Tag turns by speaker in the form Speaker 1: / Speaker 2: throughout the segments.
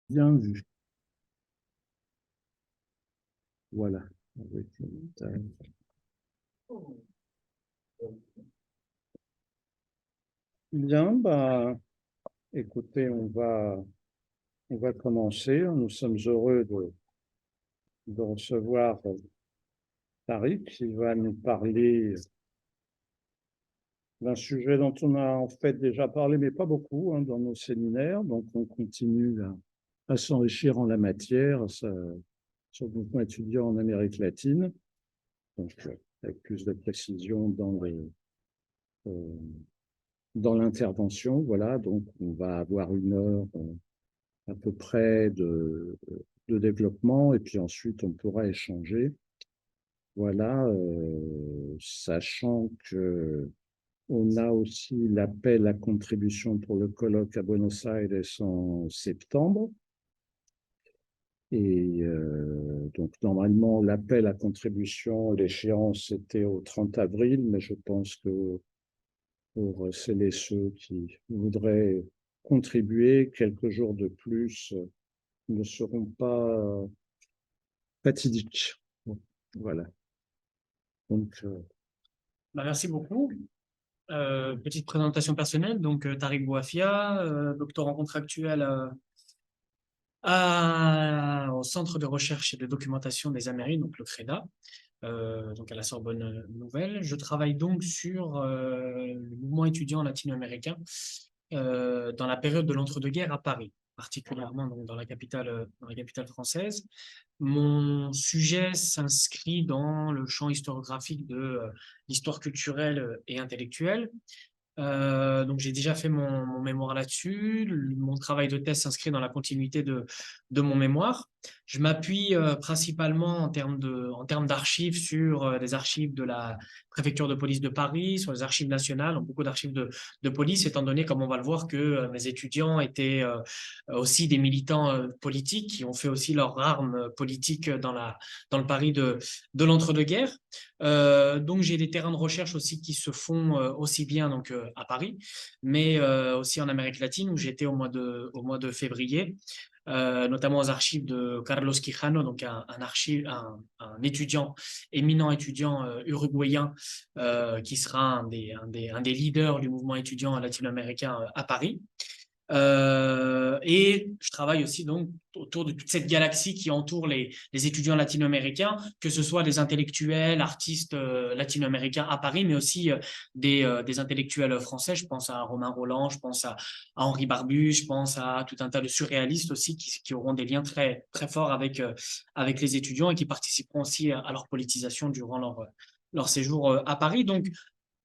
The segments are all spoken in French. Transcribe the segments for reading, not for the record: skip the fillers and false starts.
Speaker 1: Bien vu. Voilà. Bien, bah, écoutez, on va commencer. Nous sommes heureux de recevoir Tariq qui va nous parler d'un sujet dont on a en fait déjà parlé, mais pas beaucoup, hein, dans nos séminaires. Donc, on continue à s'enrichir en la matière sur le mouvement étudiant en Amérique latine. Donc, avec plus de précision euh, dans l'intervention. Voilà, donc on va avoir une heure à peu près de développement et puis ensuite on pourra échanger. Voilà, sachant que on a aussi l'appel à contribution pour le colloque à Buenos Aires en septembre. Et donc, normalement, l'appel à contribution, l'échéance était au 30 avril, mais je pense que pour celles et ceux qui voudraient contribuer, quelques jours de plus ne seront pas fatidiques. Voilà. Donc,
Speaker 2: Merci beaucoup. Petite présentation personnelle. Donc, Tariq Bouafia, doctorant contractuel au Centre de recherche et de documentation des Amériques, donc le CREDA, donc à la Sorbonne Nouvelle. Je travaille donc sur le mouvement étudiant latino-américain dans la période de l'entre-deux-guerres à Paris, particulièrement donc, dans la capitale française. Mon sujet s'inscrit dans le champ historiographique de l'histoire culturelle et intellectuelle. Donc j'ai déjà fait mon mémoire là-dessus. Mon travail de thèse s'inscrit dans la continuité de mon mémoire. Je m'appuie principalement en termes d'archives sur des archives de la préfecture de police de Paris, sur les archives nationales, donc beaucoup d'archives de police, étant donné, comme on va le voir, que mes étudiants étaient aussi des militants politiques qui ont fait aussi leur arme politique dans le Paris de l'entre-deux-guerres. Donc j'ai des terrains de recherche aussi qui se font aussi bien donc à Paris, mais aussi en Amérique latine où j'étais au mois de février, notamment aux archives de Carlos Quijano, donc un étudiant, éminent étudiant uruguayen qui sera un des leaders du mouvement étudiant latino-américain à Paris. Et je travaille aussi donc autour de toute cette galaxie qui entoure les étudiants latino-américains, que ce soit des intellectuels, artistes latino-américains à Paris, mais aussi des intellectuels français. Je pense à Romain Rolland, je pense à Henri Barbuche, je pense à tout un tas de surréalistes aussi qui auront des liens très, très forts avec les étudiants et qui participeront aussi à leur politisation durant leur séjour à Paris. Donc,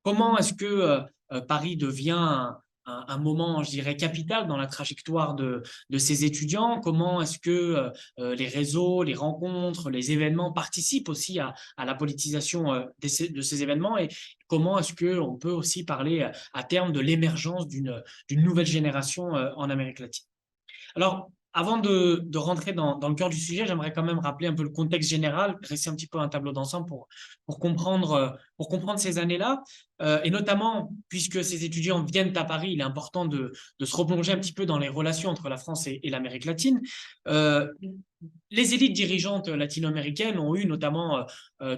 Speaker 2: comment est-ce que Paris devient un moment, je dirais, capital dans la trajectoire de ces étudiants? Comment est-ce que les réseaux, les rencontres, les événements participent aussi à la politisation de ces événements? Et comment est-ce qu'on peut aussi parler à terme de l'émergence d'une nouvelle génération en Amérique latine? Alors, avant de rentrer dans le cœur du sujet, j'aimerais quand même rappeler un peu le contexte général, dresser un petit peu un tableau d'ensemble pour comprendre ces années-là. Et notamment, puisque ces étudiants viennent à Paris, il est important de se replonger un petit peu dans les relations entre la France et l'Amérique latine. Euh, les élites dirigeantes latino-américaines ont eu, notamment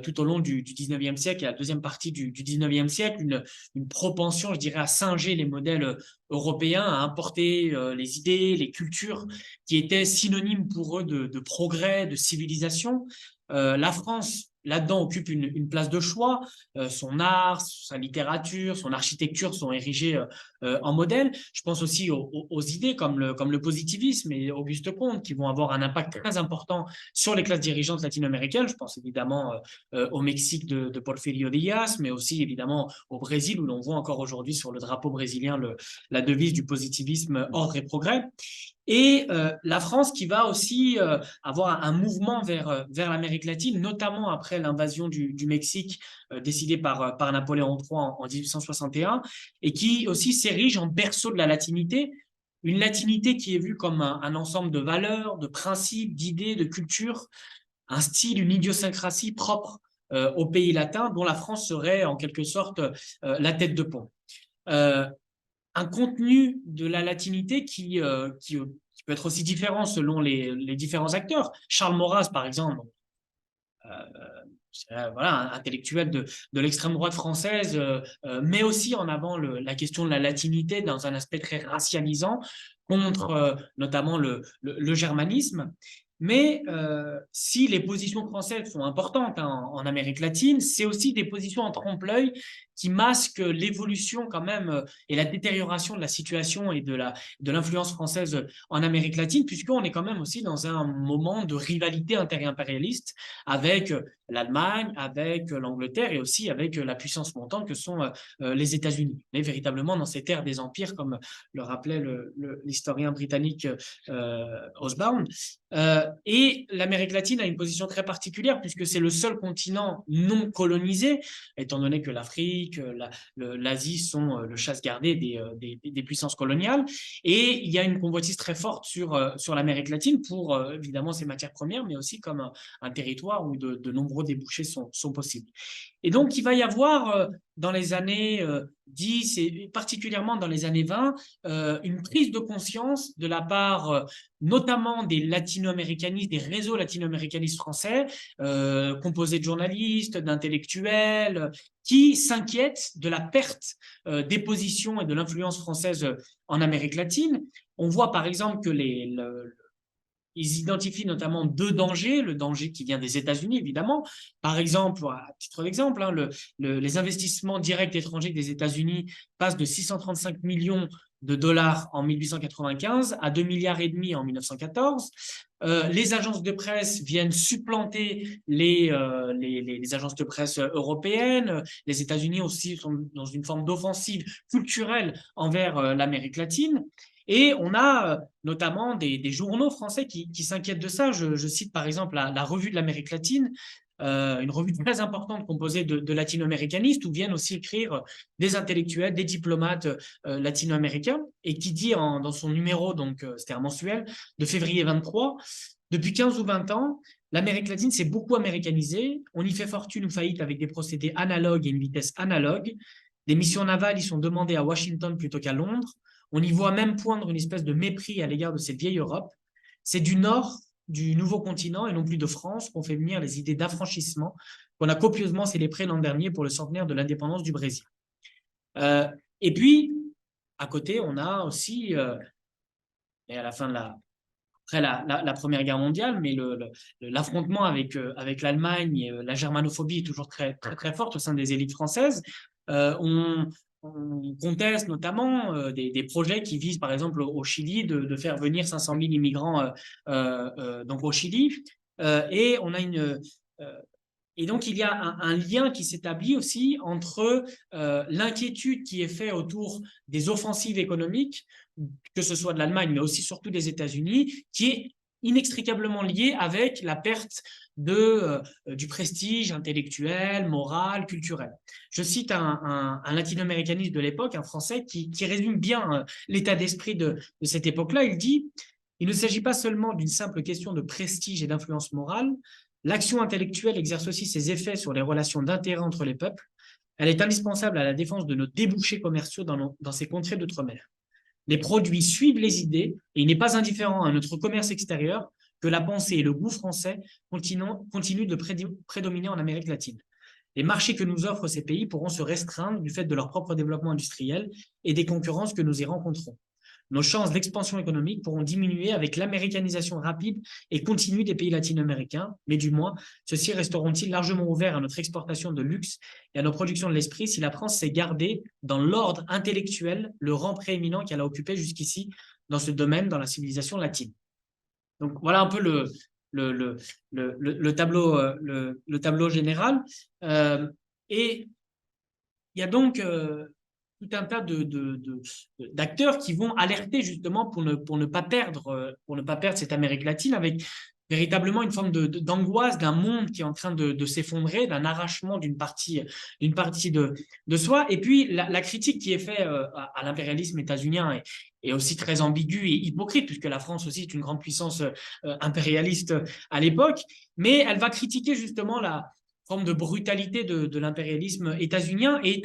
Speaker 2: tout au long du 19e siècle et la deuxième partie du 19e siècle, une propension, je dirais, à singer les modèles européens, à importer les idées, les cultures qui étaient synonymes pour eux de progrès, de civilisation. La France, là-dedans, occupe une place de choix. Son art, sa littérature, son architecture sont érigés en modèle. Je pense aussi aux idées comme le positivisme et Auguste Comte qui vont avoir un impact très important sur les classes dirigeantes latino-américaines. Je pense évidemment au Mexique de Porfirio Díaz, mais aussi évidemment au Brésil où l'on voit encore aujourd'hui sur le drapeau brésilien la devise du positivisme ordre et progrès. Et la France qui va aussi avoir un mouvement vers l'Amérique latine, notamment après l'invasion du Mexique décidée par Napoléon III en 1861, et qui aussi s'érige en berceau de la latinité, une latinité qui est vue comme un ensemble de valeurs, de principes, d'idées, de cultures, un style, une idiosyncrasie propre au pays latin, dont la France serait en quelque sorte la tête de pont. Un contenu de la latinité qui peut être aussi différent selon les différents acteurs. Charles Maurras, par exemple, voilà, un intellectuel de l'extrême droite française, met aussi en avant la question de la latinité dans un aspect très racialisant contre notamment le germanisme. Mais si les positions françaises sont importantes en Amérique latine, c'est aussi des positions en trompe-l'œil qui masquent l'évolution quand même et la détérioration de la situation et de l'influence française en Amérique latine, puisqu'on est quand même aussi dans un moment de rivalité interimpérialiste avec l'Allemagne, avec l'Angleterre et aussi avec la puissance montante que sont les États-Unis. On est véritablement dans cette ère des empires, comme le rappelait l'historien britannique Osborne. Et l'Amérique latine a une position très particulière puisque c'est le seul continent non colonisé, étant donné que l'Afrique, l'Asie sont le chasse gardé des puissances coloniales. Et il y a une convoitise très forte sur l'Amérique latine pour évidemment ses matières premières, mais aussi comme un territoire où de nombreux débouchés sont possibles. Et donc, il va y avoir dans les années 10 et particulièrement dans les années 20, une prise de conscience de la part notamment des latino-américanistes, des réseaux latino-américanistes français, composés de journalistes, d'intellectuels, qui s'inquiètent de la perte des positions et de l'influence française en Amérique latine. On voit par exemple que ils identifient notamment deux dangers, le danger qui vient des États-Unis, évidemment. Par exemple, à titre d'exemple, hein, les investissements directs étrangers des États-Unis passent de 635 millions de dollars en 1895 à 2,5 milliards en 1914. Les agences de presse viennent supplanter les agences de presse européennes. Les États-Unis aussi sont dans une forme d'offensive culturelle envers l'Amérique latine. Et on a notamment des journaux français qui s'inquiètent de ça. Je cite par exemple la Revue de l'Amérique latine, une revue très importante composée de latino-américanistes où viennent aussi écrire des intellectuels, des diplomates latino-américains et qui dit dans son numéro, donc c'était un mensuel, de février 23, depuis 15 ou 20 ans, l'Amérique latine s'est beaucoup américanisée. On y fait fortune ou faillite avec des procédés analogues et une vitesse analogue. Des missions navales y sont demandées à Washington plutôt qu'à Londres. On y voit même poindre une espèce de mépris à l'égard de cette vieille Europe. C'est du nord du nouveau continent et non plus de France qu'on fait venir les idées d'affranchissement qu'on a copieusement célébrées l'an dernier pour le centenaire de l'indépendance du Brésil. Et puis, à côté, on a aussi, et à la fin de après la Première Guerre mondiale, mais l'affrontement avec l'Allemagne, la germanophobie est toujours très, très, très forte au sein des élites françaises. On conteste notamment des projets qui visent, par exemple, au Chili, de faire venir 500 000 immigrants donc au Chili. Et on a et donc, il y a un lien qui s'établit aussi entre l'inquiétude qui est faite autour des offensives économiques, que ce soit de l'Allemagne, mais aussi surtout des États-Unis, qui est inextricablement liée avec la perte du prestige intellectuel, moral, culturel. Je cite un latino-américaniste de l'époque, un Français, qui résume bien l'état d'esprit de cette époque-là. Il dit « Il ne s'agit pas seulement d'une simple question de prestige et d'influence morale, l'action intellectuelle exerce aussi ses effets sur les relations d'intérêt entre les peuples. Elle est indispensable à la défense de nos débouchés commerciaux dans ces contrées d'outre-mer. Les produits suivent les idées et il n'est pas indifférent à notre commerce extérieur que la pensée et le goût français continuent de prédominer en Amérique latine. Les marchés que nous offrent ces pays pourront se restreindre du fait de leur propre développement industriel et des concurrences que nous y rencontrons. Nos chances d'expansion économique pourront diminuer avec l'américanisation rapide et continue des pays latino-américains, mais du moins, ceux-ci resteront-ils largement ouverts à notre exportation de luxe et à nos productions de l'esprit si la France s'est gardée dans l'ordre intellectuel le rang prééminent qu'elle a occupé jusqu'ici dans ce domaine dans la civilisation latine. Donc voilà un peu le tableau général. Et il y a donc tout un tas d'acteurs qui vont alerter justement pour ne pas perdre cette Amérique latine avec véritablement une forme d'angoisse d'un monde qui est en train de s'effondrer, d'un arrachement d'une partie de soi. Et puis la critique qui est faite à l'impérialisme états-unien est aussi très ambiguë et hypocrite, puisque la France aussi est une grande puissance impérialiste à l'époque, mais elle va critiquer justement la forme de brutalité de l'impérialisme états-unien et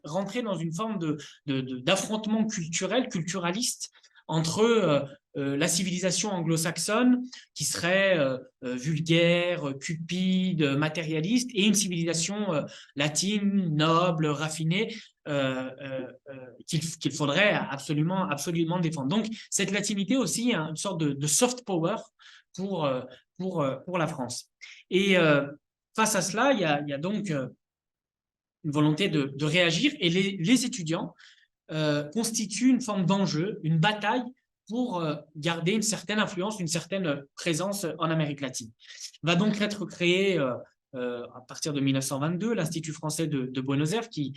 Speaker 2: rentrer dans une forme d'affrontement culturel, culturaliste entre la civilisation anglo-saxonne qui serait vulgaire, cupide, matérialiste, et une civilisation latine, noble, raffinée, qu'il faudrait absolument, absolument défendre. Donc, cette latinité aussi, hein, une sorte de soft power pour, pour la France. Et face à cela, il y a donc une volonté de réagir, et les étudiants constituent une forme d'enjeu, une bataille pour garder une certaine influence, une certaine présence en Amérique latine. Va donc être créé à partir de 1922 l'Institut français de Buenos Aires qui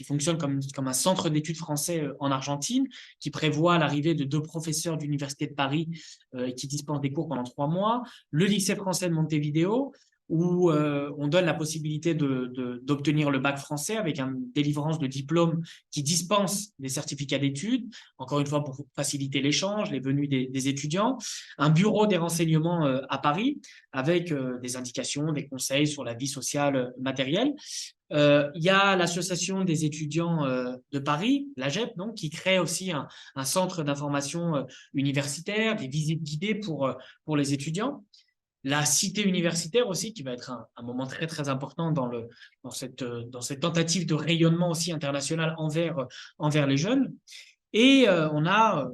Speaker 2: fonctionne comme un centre d'études français en Argentine, qui prévoit l'arrivée de 2 professeurs d'Université de Paris qui dispensent des cours pendant 3 mois, le lycée français de Montevideo, où on donne la possibilité d'obtenir le bac français avec une délivrance de diplômes qui dispense des certificats d'études, encore une fois pour faciliter l'échange, les venues des étudiants, un bureau des renseignements à Paris avec des indications, des conseils sur la vie sociale matérielle. Il y a l'association des étudiants de Paris, l'AGEP, donc, qui crée aussi un centre d'information universitaire, des visites guidées pour les étudiants. La cité universitaire aussi, qui va être un moment très, très important dans cette tentative de rayonnement aussi international envers les jeunes. Et on a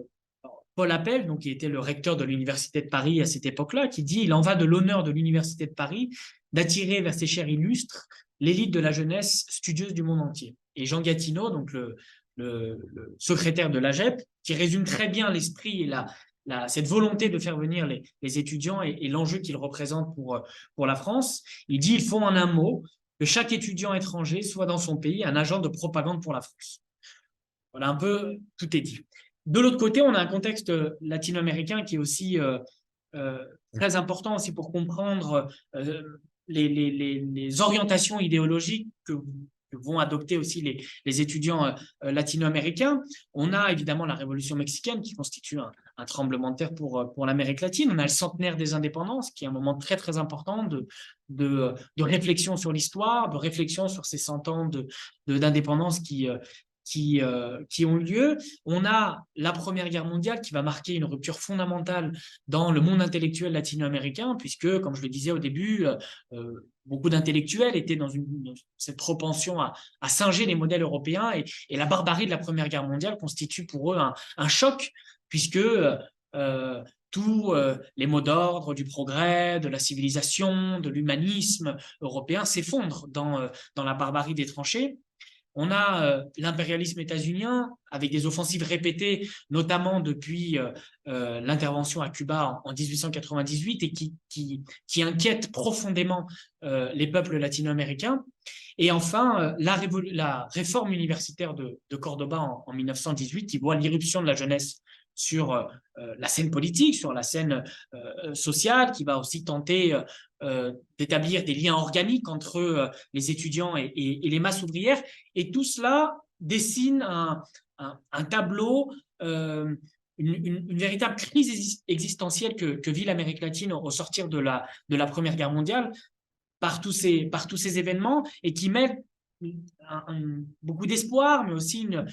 Speaker 2: Paul Appel, donc, qui était le recteur de l'Université de Paris à cette époque-là, qui dit « Il en va de l'honneur de l'Université de Paris d'attirer vers ses chairs illustres l'élite de la jeunesse studieuse du monde entier. » Et Jean Gatineau, donc le secrétaire de l'AGEP, qui résume très bien l'esprit et cette volonté de faire venir les étudiants et l'enjeu qu'ils représentent pour la France, il dit « Il faut en un mot que chaque étudiant étranger soit dans son pays un agent de propagande pour la France. » Voilà, un peu, tout est dit. De l'autre côté, on a un contexte latino-américain qui est aussi très important aussi pour comprendre les orientations idéologiques que vont adopter aussi les étudiants latino-américains. On a évidemment la Révolution mexicaine qui constitue un tremblement de terre pour l'Amérique latine. On a le centenaire des indépendances qui est un moment très très important de réflexion sur l'histoire, de réflexion sur ces 100 ans d'indépendance qui ont eu lieu. On a la Première Guerre mondiale qui va marquer une rupture fondamentale dans le monde intellectuel latino-américain, puisque, comme je le disais au début, beaucoup d'intellectuels étaient dans cette propension à singer les modèles européens, et la barbarie de la Première Guerre mondiale constitue pour eux un choc, puisque tous les mots d'ordre du progrès, de la civilisation, de l'humanisme européen s'effondrent dans la barbarie des tranchées. On a l'impérialisme états-unien avec des offensives répétées, notamment depuis l'intervention à Cuba en 1898, et qui inquiète profondément les peuples latino-américains. Et enfin, la réforme universitaire de Cordoba en 1918, qui voit l'irruption de la jeunesse sur la scène politique, sur la scène sociale, qui va aussi tenter d'établir des liens organiques entre les étudiants et les masses ouvrières. Et tout cela dessine un tableau, une véritable crise existentielle que vit l'Amérique latine au sortir de la Première Guerre mondiale par tous ces événements, et qui met beaucoup d'espoir, mais aussi une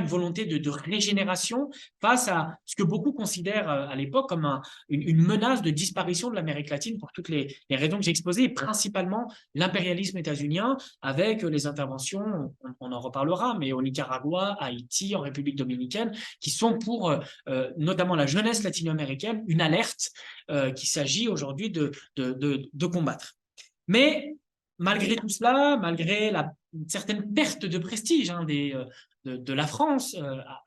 Speaker 2: volonté de régénération face à ce que beaucoup considèrent à l'époque comme une menace de disparition de l'Amérique latine pour toutes les raisons que j'ai exposées, et principalement l'impérialisme états-unien avec les interventions, on en reparlera, mais au Nicaragua, à Haïti, en République dominicaine, qui sont pour notamment la jeunesse latino-américaine une alerte qu'il s'agit aujourd'hui de combattre. Mais malgré tout cela, malgré une certaine perte de prestige de la France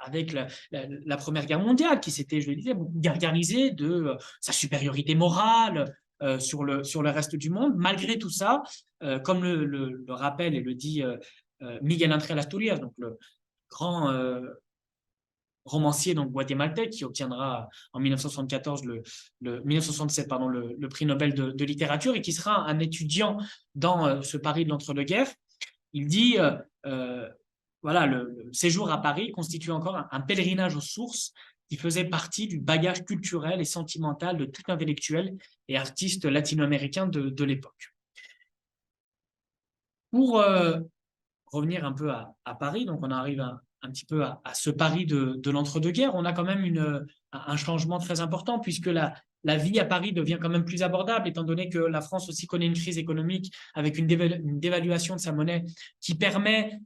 Speaker 2: avec la Première Guerre mondiale, qui s'était, je le disais, beaucoup gargarisée de sa supériorité morale sur le reste du monde, malgré tout ça, comme le rappelle et le dit Miguel Ángel Asturias, donc le grand romancier donc guatémaltèque, qui obtiendra en 1974 1967 le prix Nobel de littérature, et qui sera un étudiant dans ce Paris de l'entre-deux-guerres. Il dit voilà, le séjour à Paris constitue encore un pèlerinage aux sources qui faisait partie du bagage culturel et sentimental de tout intellectuel et artiste latino-américain de l'époque. Pour revenir un peu à Paris, donc on arrive un petit peu à ce pari de l'entre-deux-guerres, on a quand même un changement très important puisque la vie à Paris devient quand même plus abordable, étant donné que la France aussi connaît une crise économique avec une dévaluation de sa monnaie qui permet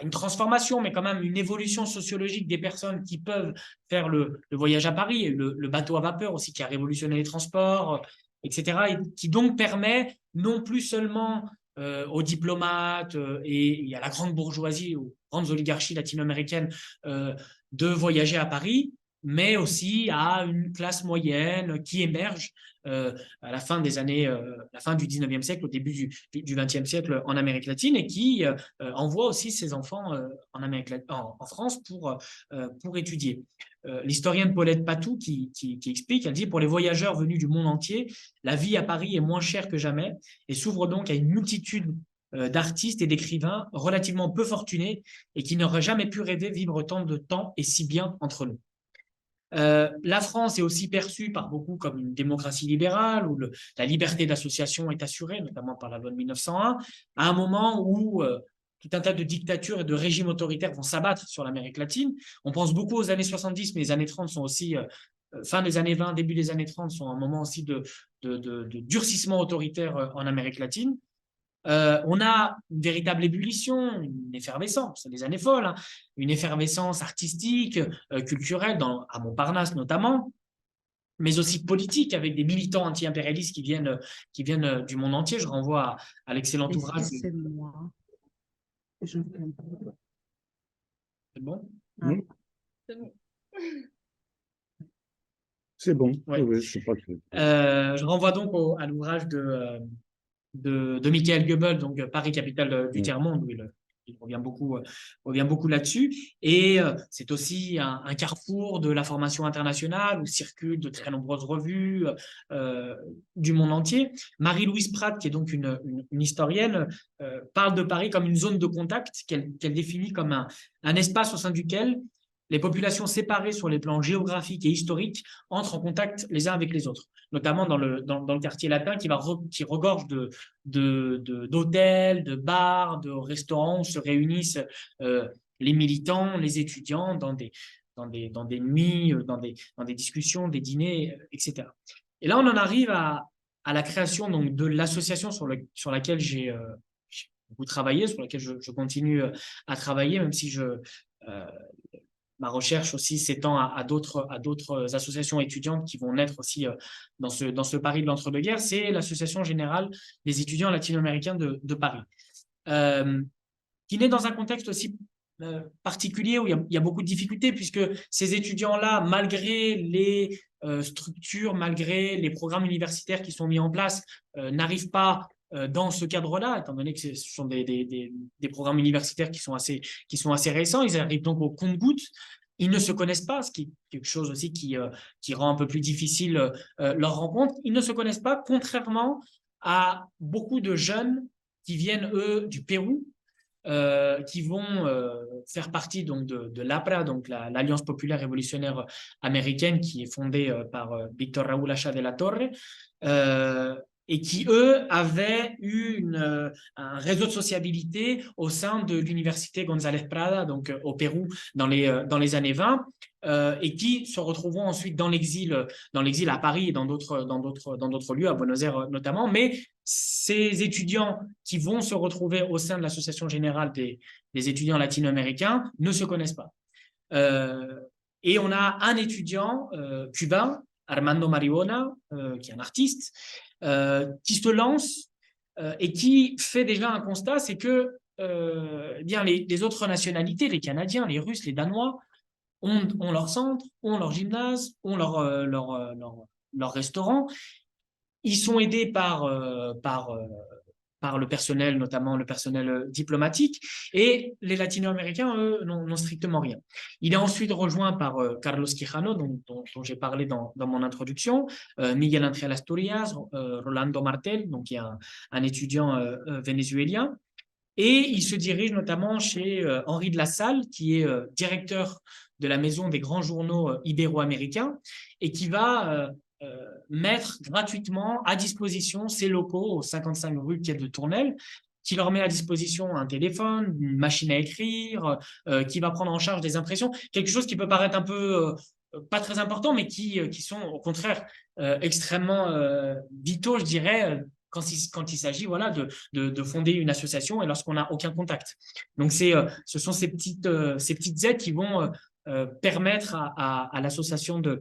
Speaker 2: une transformation, mais quand même une évolution sociologique des personnes qui peuvent faire le voyage à Paris, et le bateau à vapeur aussi qui a révolutionné les transports, etc., et qui donc permet non plus seulement aux diplomates et à la grande bourgeoisie, aux grandes oligarchies latino-américaines de voyager à Paris, mais aussi à une classe moyenne qui émerge à la fin la fin du 19e siècle, au début du 20e siècle en Amérique latine, et qui envoie aussi ses enfants en France pour étudier. L'historienne Paulette Patou qui explique, elle dit: pour les voyageurs venus du monde entier, la vie à Paris est moins chère que jamais et s'ouvre donc à une multitude d'artistes et d'écrivains relativement peu fortunés et qui n'auraient jamais pu rêver vivre tant de temps et si bien entre nous. La France est aussi perçue par beaucoup comme une démocratie libérale où la liberté d'association est assurée, notamment par la loi de 1901, à un moment où tout un tas de dictatures et de régimes autoritaires vont s'abattre sur l'Amérique latine. On pense beaucoup aux années 70, mais les années 30 sont aussi, fin des années 20, début des années 30, sont un moment aussi de durcissement autoritaire en Amérique latine. On a une véritable ébullition, une effervescence, c'est des années folles, hein, une effervescence artistique, culturelle, à Montparnasse notamment, mais aussi politique, avec des militants anti-impérialistes qui viennent du monde entier. Je renvoie à l'excellent ouvrage.
Speaker 3: Excusez-moi. Je...
Speaker 2: C'est bon?
Speaker 1: Oui.
Speaker 3: C'est bon.
Speaker 1: C'est bon.
Speaker 2: Ouais.
Speaker 1: Oui, je crois que...
Speaker 2: Je renvoie donc à l'ouvrage de Michael Goebbels, donc Paris, capitale du tiers-monde, où il revient beaucoup là-dessus. Et c'est aussi un carrefour de la formation internationale où circulent de très nombreuses revues du monde entier. Marie-Louise Pratt, qui est donc une historienne, parle de Paris comme une zone de contact qu'elle définit comme un espace au sein duquel les populations séparées sur les plans géographiques et historiques entrent en contact les uns avec les autres, notamment dans le quartier latin qui regorge d'hôtels, de bars, de restaurants où se réunissent les militants, les étudiants dans des nuits, dans des discussions, des dîners, etc. Et là, on en arrive à la création donc, de l'association sur laquelle j'ai beaucoup travaillé, sur laquelle je continue à travailler, même si ma recherche aussi s'étend à d'autres associations étudiantes qui vont naître aussi dans ce Paris de l'entre-deux-guerres. C'est l'Association générale des étudiants latino-américains de Paris, qui naît dans un contexte aussi particulier où il y a beaucoup de difficultés, puisque ces étudiants-là, malgré les structures, malgré les programmes universitaires qui sont mis en place, n'arrivent pas dans ce cadre-là, étant donné que ce sont des programmes universitaires qui sont assez récents. Ils arrivent donc au compte-gouttes. Ils ne se connaissent pas, ce qui est quelque chose aussi qui rend un peu plus difficile leur rencontre. Ils ne se connaissent pas, contrairement à beaucoup de jeunes qui viennent, eux, du Pérou, qui vont faire partie donc, de l'APRA, donc l'Alliance populaire révolutionnaire américaine, qui est fondée par Víctor Raúl Acha de la Torre, et qui, eux, avaient eu un réseau de sociabilité au sein de l'université González Prada, donc au Pérou, dans les années 20, et qui se retrouveront ensuite dans l'exil à Paris et dans d'autres lieux, à Buenos Aires notamment. Mais ces étudiants qui vont se retrouver au sein de l'Association générale des étudiants latino-américains ne se connaissent pas. Et on a un étudiant cubain, Armando Maribona, qui est un artiste, qui se lance et qui fait déjà un constat, c'est que bien les autres nationalités, les Canadiens, les Russes, les Danois, ont leur centre, ont leur gymnase, ont leur restaurant. Ils sont aidés par le personnel, notamment le personnel diplomatique, et les latino-américains, eux, n'ont strictement rien. Il est ensuite rejoint par Carlos Quijano, dont j'ai parlé dans mon introduction, Miguel Ángel Asturias, Rolando Martel, donc qui est un étudiant vénézuélien, et il se dirige notamment chez Henri de la Salle, qui est directeur de la maison des grands journaux ibéro-américains, et qui va mettre gratuitement à disposition ses locaux au 55 rue Quai de Tournelle, qui leur met à disposition un téléphone, une machine à écrire, qui va prendre en charge des impressions, quelque chose qui peut paraître un peu pas très important, mais qui sont au contraire extrêmement vitaux, je dirais, quand il s'agit voilà, de fonder une association et lorsqu'on n'a aucun contact. Donc, ce sont ces petites aides qui vont permettre à l'association de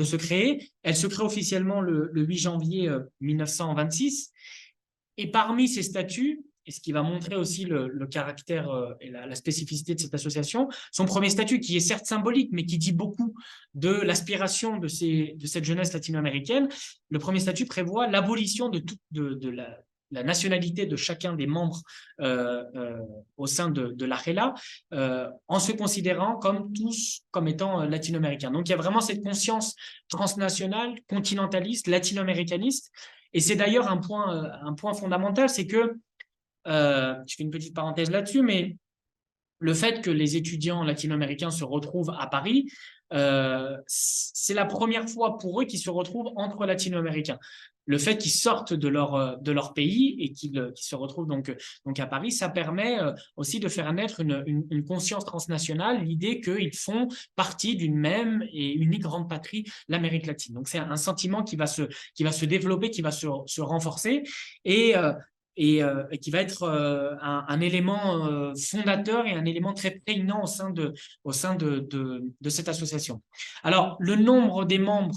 Speaker 2: se créer. Elle se crée officiellement le 8 janvier 1926. Et parmi ces statuts, et ce qui va montrer aussi le caractère et la spécificité de cette association, son premier statut, qui est certes symbolique, mais qui dit beaucoup de l'aspiration de cette jeunesse latino-américaine, le premier statut prévoit l'abolition de la nationalité de chacun des membres au sein de l'ARELA, en se considérant tous comme étant latino-américains. Donc il y a vraiment cette conscience transnationale, continentaliste, latino-américaniste. Et c'est d'ailleurs un point fondamental, c'est que, je fais une petite parenthèse là-dessus, mais le fait que les étudiants latino-américains se retrouvent à Paris, c'est la première fois pour eux qu'ils se retrouvent entre latino-américains. Le fait qu'ils sortent de leur pays et qu'ils se retrouvent donc à Paris, ça permet aussi de faire naître une conscience transnationale, l'idée qu'ils font partie d'une même et unique grande patrie, l'Amérique latine. Donc c'est un sentiment qui va se développer, qui va se renforcer et qui va être un élément fondateur et un élément très prégnant au sein de cette association. Alors, le nombre des membres,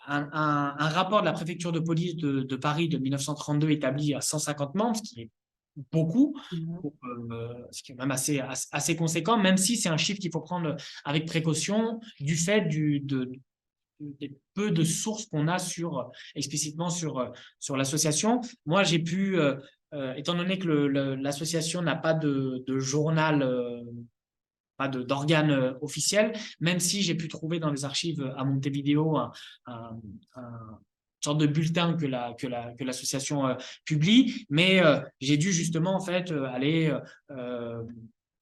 Speaker 2: un rapport de la préfecture de police de Paris de 1932 établit à 150 membres, ce qui est beaucoup, ce qui est même assez conséquent, même si c'est un chiffre qu'il faut prendre avec précaution du fait des peu de sources qu'on a explicitement sur l'association. Moi, j'ai pu, étant donné que l'association n'a pas de journal, pas d'organe officiel, même si j'ai pu trouver dans les archives à Montevideo une sorte de bulletin que l'association publie, mais j'ai dû justement en fait aller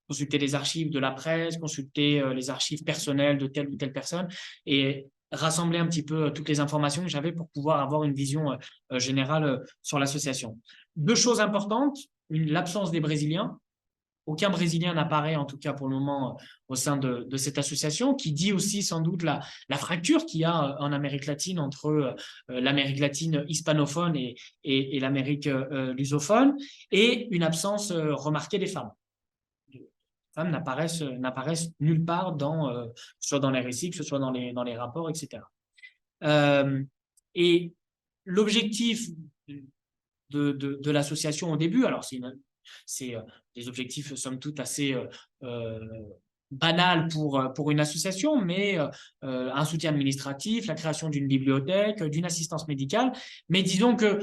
Speaker 2: consulter les archives de la presse, consulter les archives personnelles de telle ou telle personne et rassembler un petit peu toutes les informations que j'avais pour pouvoir avoir une vision générale sur l'association. Deux choses importantes, l'absence des Brésiliens. Aucun Brésilien n'apparaît, en tout cas pour le moment, au sein de cette association, qui dit aussi sans doute la fracture qu'il y a en Amérique latine entre l'Amérique latine hispanophone et l'Amérique lusophone, et une absence remarquée des femmes. Les femmes n'apparaissent nulle part, que ce soit dans les récits, que ce soit dans les rapports, etc. Et l'objectif de l'association au début, alors c'est des objectifs somme toute assez banals pour une association, mais un soutien administratif, la création d'une bibliothèque, d'une assistance médicale. Mais disons que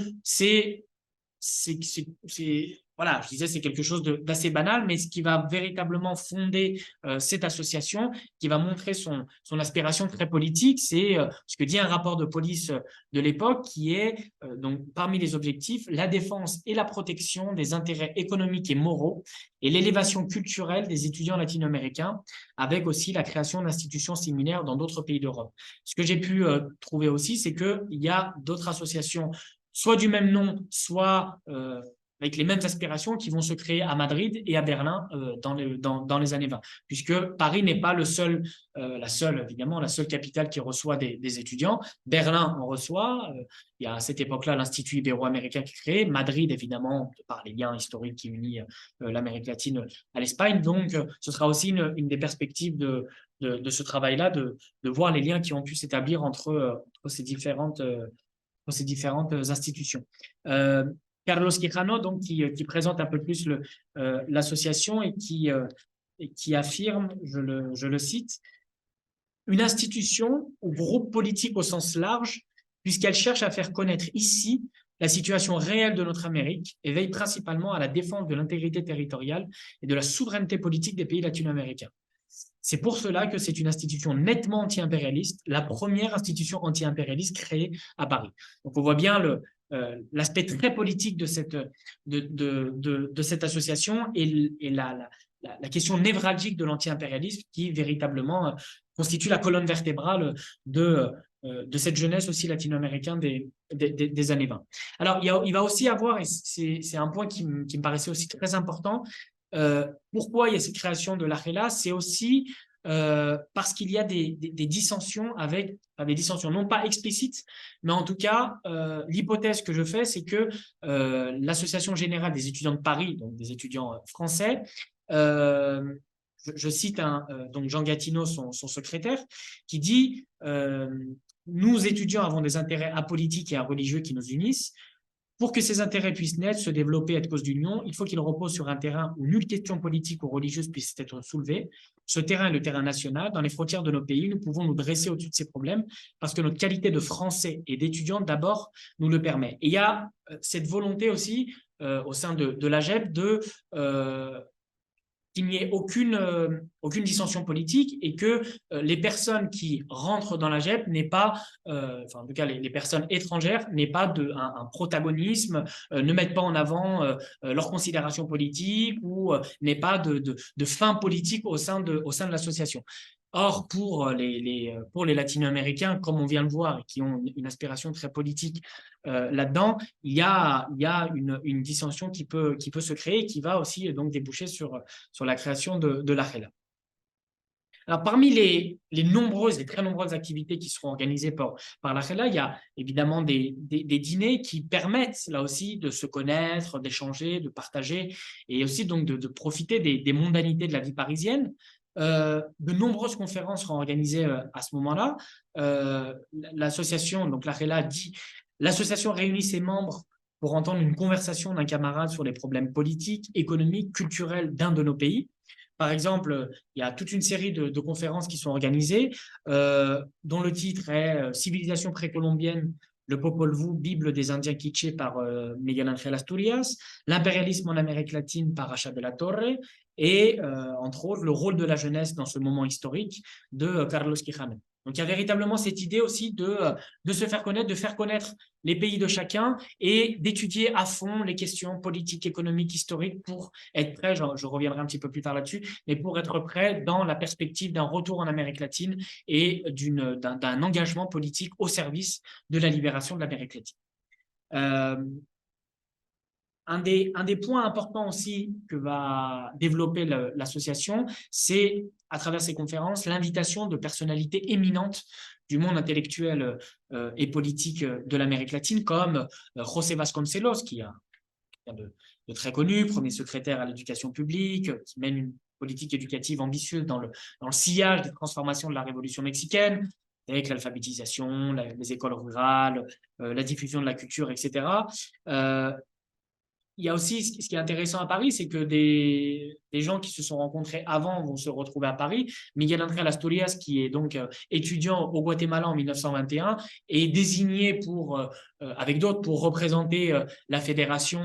Speaker 2: voilà, je disais, c'est quelque chose d'assez banal, mais ce qui va véritablement fonder cette association, qui va montrer son aspiration très politique, c'est ce que dit un rapport de police de l'époque, qui est donc parmi les objectifs, la défense et la protection des intérêts économiques et moraux et l'élévation culturelle des étudiants latino-américains, avec aussi la création d'institutions similaires dans d'autres pays d'Europe. Ce que j'ai pu trouver aussi, c'est qu'il y a d'autres associations, soit du même nom, soit avec les mêmes aspirations qui vont se créer à Madrid et à Berlin dans les années 20, puisque Paris n'est pas la seule capitale qui reçoit des étudiants. Berlin en reçoit. Il y a à cette époque-là l'Institut ibéro-américain qui est créé. Madrid, évidemment, par les liens historiques qui unissent l'Amérique latine à l'Espagne. Donc, ce sera aussi une des perspectives de ce travail-là, de voir les liens qui ont pu s'établir entre ces différentes institutions. Carlos Quijano, donc, qui présente un peu plus l'association et qui affirme, je le cite, une institution ou groupe politique au sens large, puisqu'elle cherche à faire connaître ici la situation réelle de notre Amérique et veille principalement à la défense de l'intégrité territoriale et de la souveraineté politique des pays latino-américains. C'est pour cela que c'est une institution nettement anti-impérialiste, la première institution anti-impérialiste créée à Paris. Donc on voit bien l'aspect très politique de cette association et la question névralgique de l'anti-impérialisme qui véritablement constitue la colonne vertébrale de de cette jeunesse aussi latino-américaine des années 20. Alors, il va aussi avoir, et c'est un point qui me paraissait aussi très important, pourquoi il y a cette création de l'ARELA, c'est aussi parce qu'il y a des dissensions des dissensions non pas explicites, mais en tout cas, l'hypothèse que je fais, c'est que l'Association générale des étudiants de Paris, donc des étudiants français, je cite donc Jean Gatineau, son secrétaire, qui dit nous, étudiants, avons des intérêts apolitiques et religieux qui nous unissent. Pour que ces intérêts puissent naître, se développer, être cause d'union, il faut qu'ils reposent sur un terrain où nulle question politique ou religieuse puisse être soulevée. Ce terrain est le terrain national. Dans les frontières de nos pays, nous pouvons nous dresser au-dessus de ces problèmes parce que notre qualité de Français et d'étudiants, d'abord, nous le permet. Et il y a cette volonté aussi, au sein de l'AGEP, qu'il n'y ait aucune dissension politique et que les personnes qui rentrent dans la GEP n'aient pas, enfin en tout cas les personnes étrangères n'aient pas un protagonisme, ne mettent pas en avant leurs considérations politiques ou n'aient pas de fin politique au sein de l'association. Or, pour les latino-américains, comme on vient de voir, et qui ont une aspiration très politique là-dedans, il y a une dissension qui peut se créer et qui va aussi donc déboucher sur la création de l'ARELA. Alors, parmi les très nombreuses activités qui seront organisées par l'ARELA, il y a évidemment des dîners qui permettent là aussi de se connaître, d'échanger, de partager et aussi donc de profiter des mondanités de la vie parisienne. De nombreuses conférences seront organisées à ce moment-là. L'association, donc l'ARELA, dit l'association réunit ses membres pour entendre une conversation d'un camarade sur les problèmes politiques, économiques, culturels d'un de nos pays. Par exemple, il y a toute une série de conférences qui sont organisées, dont le titre est Civilisation précolombienne, le Popol Vuh, Bible des Indiens Quiché par Miguel Ángel Asturias, l'impérialisme en Amérique latine par Acha de la Torre, et entre autres le rôle de la jeunesse dans ce moment historique de Carlos Quijano. Donc il y a véritablement cette idée aussi de se faire connaître, de faire connaître les pays de chacun et d'étudier à fond les questions politiques, économiques, historiques pour être prêt, je reviendrai un petit peu plus tard là-dessus, mais pour être prêt dans la perspective d'un retour en Amérique latine et d'un engagement politique au service de la libération de l'Amérique latine. Un des points importants aussi que va développer l'association, c'est, à travers ces conférences, l'invitation de personnalités éminentes du monde intellectuel et politique de l'Amérique latine, comme José Vasconcelos, qui est de très connu, premier secrétaire à l'éducation publique, qui mène une politique éducative ambitieuse dans le sillage des transformations de la Révolution mexicaine, avec l'alphabétisation, les écoles rurales, la diffusion de la culture, etc. Il y a aussi, ce qui est intéressant à Paris, c'est que des gens qui se sont rencontrés avant vont se retrouver à Paris. Miguel Ángel Asturias, qui est donc étudiant au Guatemala en 1921, est désigné avec d'autres pour représenter la fédération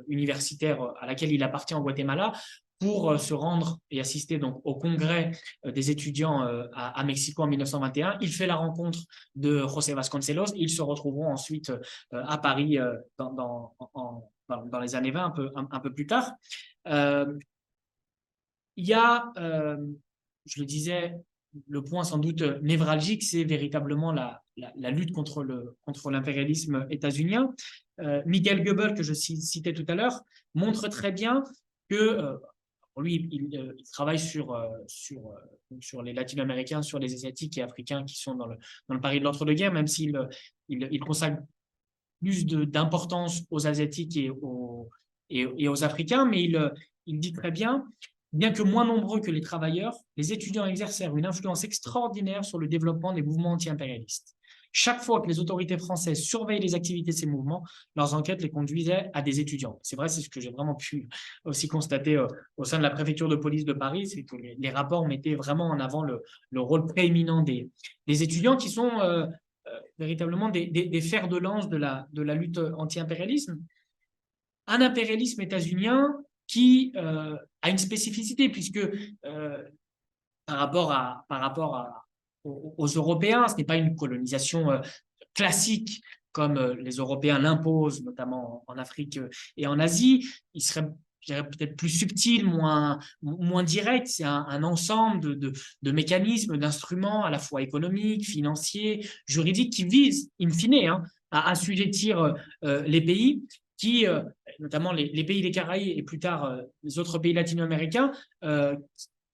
Speaker 2: universitaire à laquelle il appartient au Guatemala, pour se rendre et assister donc au congrès des étudiants à Mexico en 1921. Il fait la rencontre de José Vasconcelos. Ils se retrouveront ensuite à Paris dans les années 20, un peu plus tard. Il y a, je le disais, le point sans doute névralgique, c'est véritablement la lutte contre l'impérialisme états-unien. Miguel Goebbels, que je citais tout à l'heure, montre très bien que lui, il travaille sur les latino-américains, sur les asiatiques et africains qui sont dans le Paris de l'entre-deux-guerres, même s'il consacre plus d'importance aux Asiatiques et aux Africains, mais il dit très bien, bien que moins nombreux que les travailleurs, les étudiants exercèrent une influence extraordinaire sur le développement des mouvements anti-impérialistes. Chaque fois que les autorités françaises surveillaient les activités de ces mouvements, leurs enquêtes les conduisaient à des étudiants. C'est vrai, c'est ce que j'ai vraiment pu aussi constater au sein de la préfecture de police de Paris, c'est que les rapports mettaient vraiment en avant le rôle prééminent des étudiants qui sont véritablement des fers de lance de la lutte anti-impérialisme. Un impérialisme états-unien qui a une spécificité, puisque par rapport aux Européens, ce n'est pas une colonisation classique comme les Européens l'imposent, notamment en Afrique et en Asie. Il serait je dirais peut-être plus subtil, moins direct. C'est un ensemble de mécanismes, d'instruments à la fois économiques, financiers, juridiques qui visent, in fine, hein, à assujettir les pays qui, notamment les pays des Caraïbes et plus tard les autres pays latino-américains,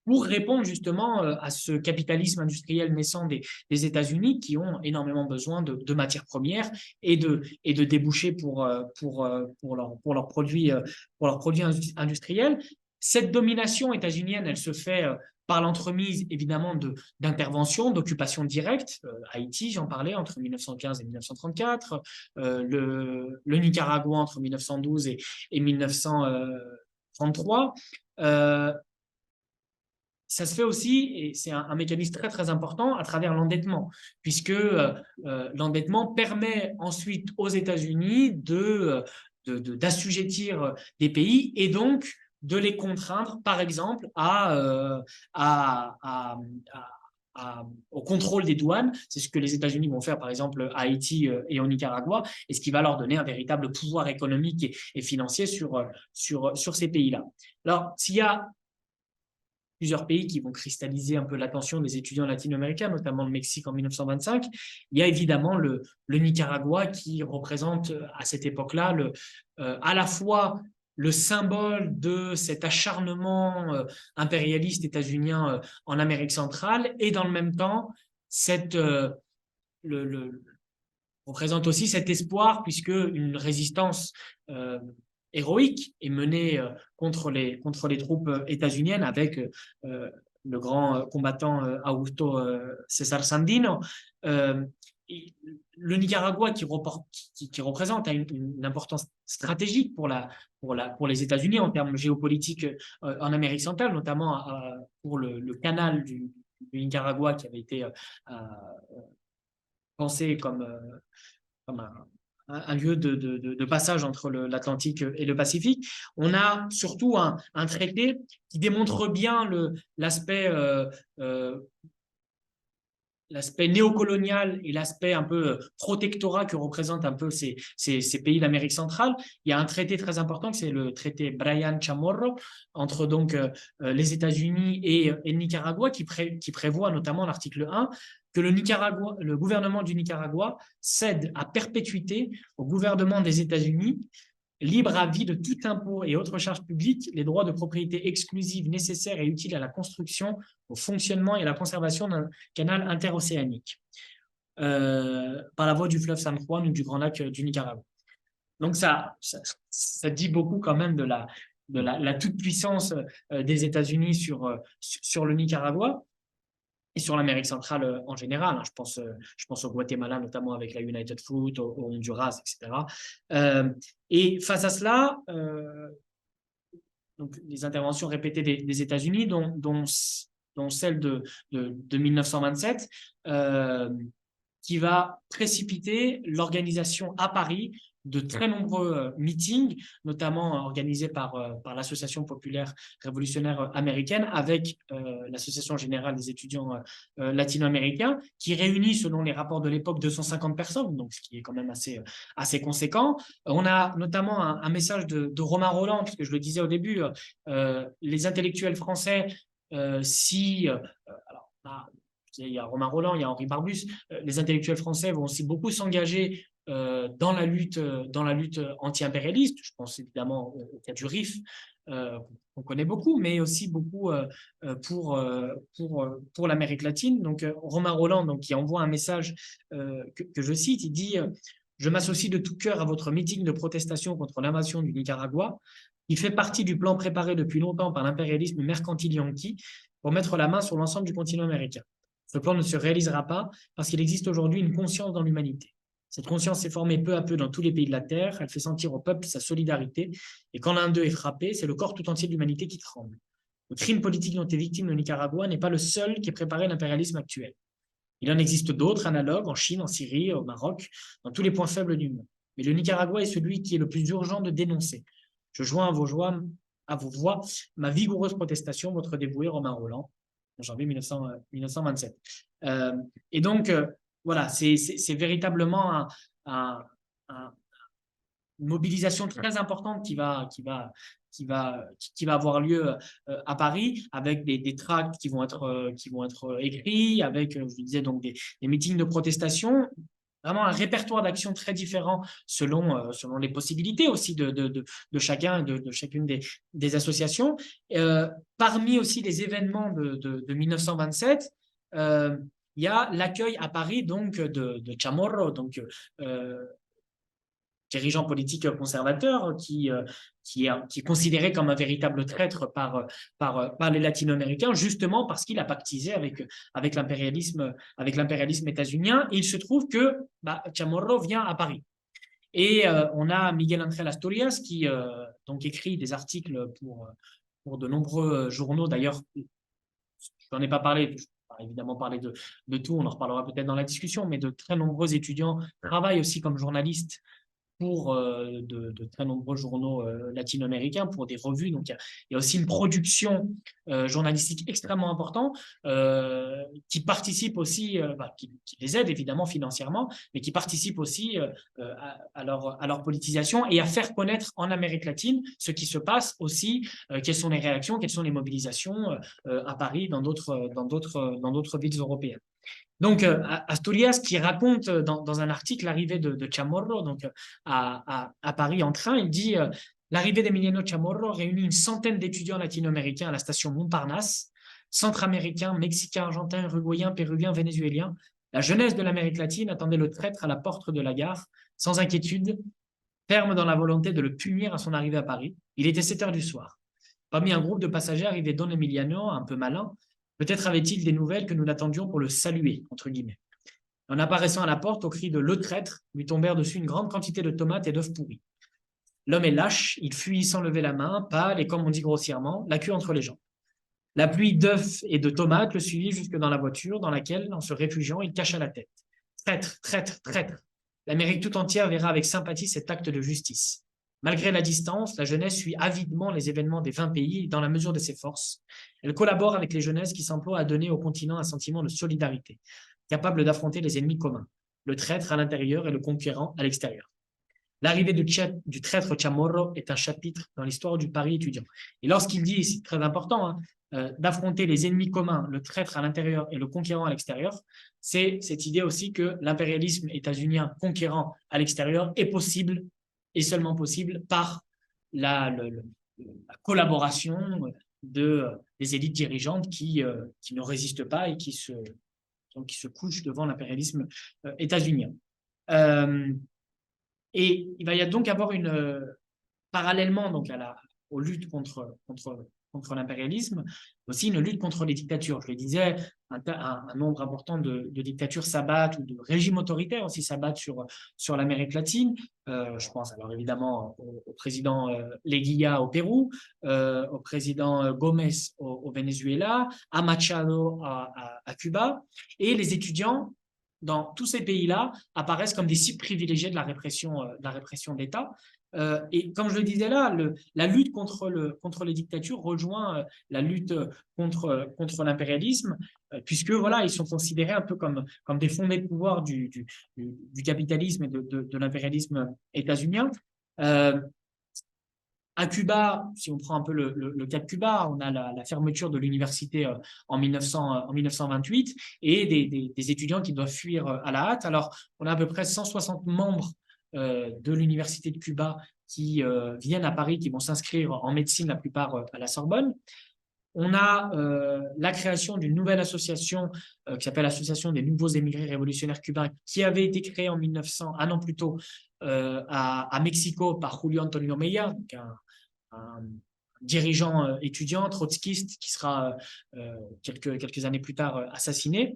Speaker 2: pour répondre justement à ce capitalisme industriel naissant des États-Unis qui ont énormément besoin de matières premières et de débouchés pour leurs produits industriels. Cette domination états-unienne, elle se fait par l'entremise évidemment d'interventions, d'occupations directes. Haïti, j'en parlais, entre 1915 et 1934, le Nicaragua entre 1912 et 1933. Ça se fait aussi, et c'est un mécanisme très très important, à travers l'endettement, puisque l'endettement permet ensuite aux États-Unis d'assujettir des pays et donc de les contraindre, par exemple, au contrôle des douanes. C'est ce que les États-Unis vont faire, par exemple, à Haïti et au Nicaragua, et ce qui va leur donner un véritable pouvoir économique et financier sur ces pays-là. Alors, s'il y a plusieurs pays qui vont cristalliser un peu l'attention des étudiants latino-américains, notamment le Mexique en 1925. Il y a évidemment le Nicaragua qui représente à cette époque-là à la fois le symbole de cet acharnement impérialiste états-unien en Amérique centrale et dans le même temps, représente aussi cet espoir puisque une résistance héroïque est menée contre les troupes états-uniennes avec le grand combattant Augusto César Sandino. Le Nicaragua qui représente une importance stratégique pour les États-Unis en termes géopolitiques en Amérique centrale, notamment pour le canal du Nicaragua qui avait été pensé comme un lieu de passage entre l'Atlantique et le Pacifique. On a surtout un traité qui démontre bien l'aspect néocolonial et l'aspect un peu protectorat que représentent un peu ces pays d'Amérique centrale. Il y a un traité très important, c'est le traité Bryan Chamorro, entre donc les États-Unis et le Nicaragua, qui prévoit notamment l'article 1, que le gouvernement du Nicaragua cède à perpétuité au gouvernement des États-Unis, libre à vie de tout impôt et autres charges publiques, les droits de propriété exclusive nécessaires et utiles à la construction, au fonctionnement et à la conservation d'un canal interocéanique par la voie du fleuve San Juan ou du Grand Lac du Nicaragua. Donc ça dit beaucoup quand même de la toute-puissance des États-Unis sur le Nicaragua et sur l'Amérique centrale en général. Je pense au Guatemala, notamment avec la United Fruit, au Honduras, etc. Et face à cela, donc, les interventions répétées des États-Unis, dont celle de 1927, qui va précipiter l'organisation à Paris de très nombreux meetings, notamment organisés par l'Association populaire révolutionnaire américaine avec l'Association générale des étudiants latino-américains, qui réunit, selon les rapports de l'époque, 250 personnes, donc ce qui est quand même assez conséquent. On a notamment un message de Romain Rolland, puisque je le disais au début, les intellectuels français, il y a Romain Rolland, il y a Henri Barbusse, les intellectuels français vont aussi beaucoup s'engager dans la lutte anti-impérialiste. Je pense évidemment au cas du RIF, qu'on connaît beaucoup, mais aussi beaucoup pour l'Amérique latine. Donc Romain Rolland, donc, qui envoie un message que je cite, il dit « Je m'associe de tout cœur à votre meeting de protestation contre l'invasion du Nicaragua, qui fait partie du plan préparé depuis longtemps par l'impérialisme mercantile yankee pour mettre la main sur l'ensemble du continent américain. Ce plan ne se réalisera pas parce qu'il existe aujourd'hui une conscience dans l'humanité. Cette conscience s'est formée peu à peu dans tous les pays de la Terre, elle fait sentir au peuple sa solidarité, et quand l'un d'eux est frappé, c'est le corps tout entier de l'humanité qui tremble. Le crime politique dont est victime le Nicaragua n'est pas le seul qui ait préparé l'impérialisme actuel. Il en existe d'autres analogues en Chine, en Syrie, au Maroc, dans tous les points faibles du monde. Mais le Nicaragua est celui qui est le plus urgent de dénoncer. Je joins à vos voix ma vigoureuse protestation, votre dévoué Romain Rolland, en janvier 1927. Et donc, voilà, c'est véritablement mobilisation très importante qui va avoir lieu à Paris, avec des tracts qui vont être écrits, avec, je disais, donc des meetings de protestation. Vraiment un répertoire d'actions très différent selon les possibilités aussi de chacun, de chacune des associations. Parmi aussi les événements de 1927, il y a l'accueil à Paris donc de Chamorro, donc dirigeant politique conservateur qui est considéré comme un véritable traître par les latino-américains, justement parce qu'il a pactisé avec l'impérialisme états-unien. Et il se trouve que Chamorro vient à Paris. Et on a Miguel Ángel Asturias qui donc écrit des articles pour de nombreux journaux. D'ailleurs, je n'en ai pas parlé, je ne vais pas évidemment parler de tout, on en reparlera peut-être dans la discussion, mais de très nombreux étudiants travaillent aussi comme journalistes pour de très nombreux journaux latino-américains, pour des revues. Donc, il y a aussi une production journalistique extrêmement importante qui participe aussi, qui les aide évidemment financièrement, mais qui participe aussi à leur politisation et à faire connaître en Amérique latine ce qui se passe aussi, quelles sont les réactions, quelles sont les mobilisations à Paris, dans d'autres villes européennes. Donc, Asturias qui raconte dans un article l'arrivée de Chamorro donc, à Paris en train, il dit l'arrivée d'Emiliano Chamorro réunit une centaine d'étudiants latino-américains à la station Montparnasse, centra-américains, mexicains, argentins, uruguayens, péruviens, vénézuéliens. La jeunesse de l'Amérique latine attendait le traître à la porte de la gare, sans inquiétude, ferme dans la volonté de le punir à son arrivée à Paris. Il était 7 heures du soir. Parmi un groupe de passagers arrivait Don Emiliano, un peu malin. Peut-être avait-il des nouvelles que nous l'attendions pour le saluer, entre guillemets. En apparaissant à la porte, au cri de « le traître », lui tombèrent dessus une grande quantité de tomates et d'œufs pourris. L'homme est lâche, il fuit sans lever la main, pâle et, comme on dit grossièrement, la queue entre les jambes. La pluie d'œufs et de tomates le suivit jusque dans la voiture, dans laquelle, en se réfugiant, il cacha la tête. Traître, traître, traître. L'Amérique tout entière verra avec sympathie cet acte de justice. Malgré la distance, la jeunesse suit avidement les événements des 20 pays dans la mesure de ses forces. Elle collabore avec les jeunesses qui s'emploient à donner au continent un sentiment de solidarité, capable d'affronter les ennemis communs, le traître à l'intérieur et le conquérant à l'extérieur. L'arrivée du traître Chamorro est un chapitre dans l'histoire du Paris étudiant. Et lorsqu'il dit, c'est très important, d'affronter les ennemis communs, le traître à l'intérieur et le conquérant à l'extérieur, c'est cette idée aussi que l'impérialisme états-unien conquérant à l'extérieur est possible et seulement possible par la collaboration des élites dirigeantes qui ne résistent pas et qui se couchent devant l'impérialisme états-unien. Et il va y donc avoir parallèlement donc aux luttes contre l'impérialisme, aussi une lutte contre les dictatures. Je le disais, un nombre important de dictatures s'abattent, ou de régimes autoritaires aussi s'abattent sur l'Amérique latine. Je pense alors évidemment au président Leguía au Pérou, au président Gómez au Venezuela, à Machado à Cuba. Et les étudiants dans tous ces pays-là apparaissent comme des cibles privilégiées de la répression d'État. Et comme je le disais là, la lutte contre les dictatures rejoint la lutte contre l'impérialisme, puisque voilà, ils sont considérés un peu comme des fondés de pouvoir du capitalisme et de l'impérialisme états-unien. À Cuba, si on prend un peu le cas de Cuba, on a la fermeture de l'université en 1928 et des étudiants qui doivent fuir à la hâte. Alors, on a à peu près 160 membres de l'université de Cuba qui viennent à Paris, qui vont s'inscrire en médecine, la plupart à la Sorbonne. On a la création d'une nouvelle association qui s'appelle l'Association des nouveaux émigrés révolutionnaires cubains, qui avait été créée en 1900, un an plus tôt, à Mexico par Julio Antonio Meilla, un dirigeant étudiant trotskiste qui sera quelques années plus tard assassiné.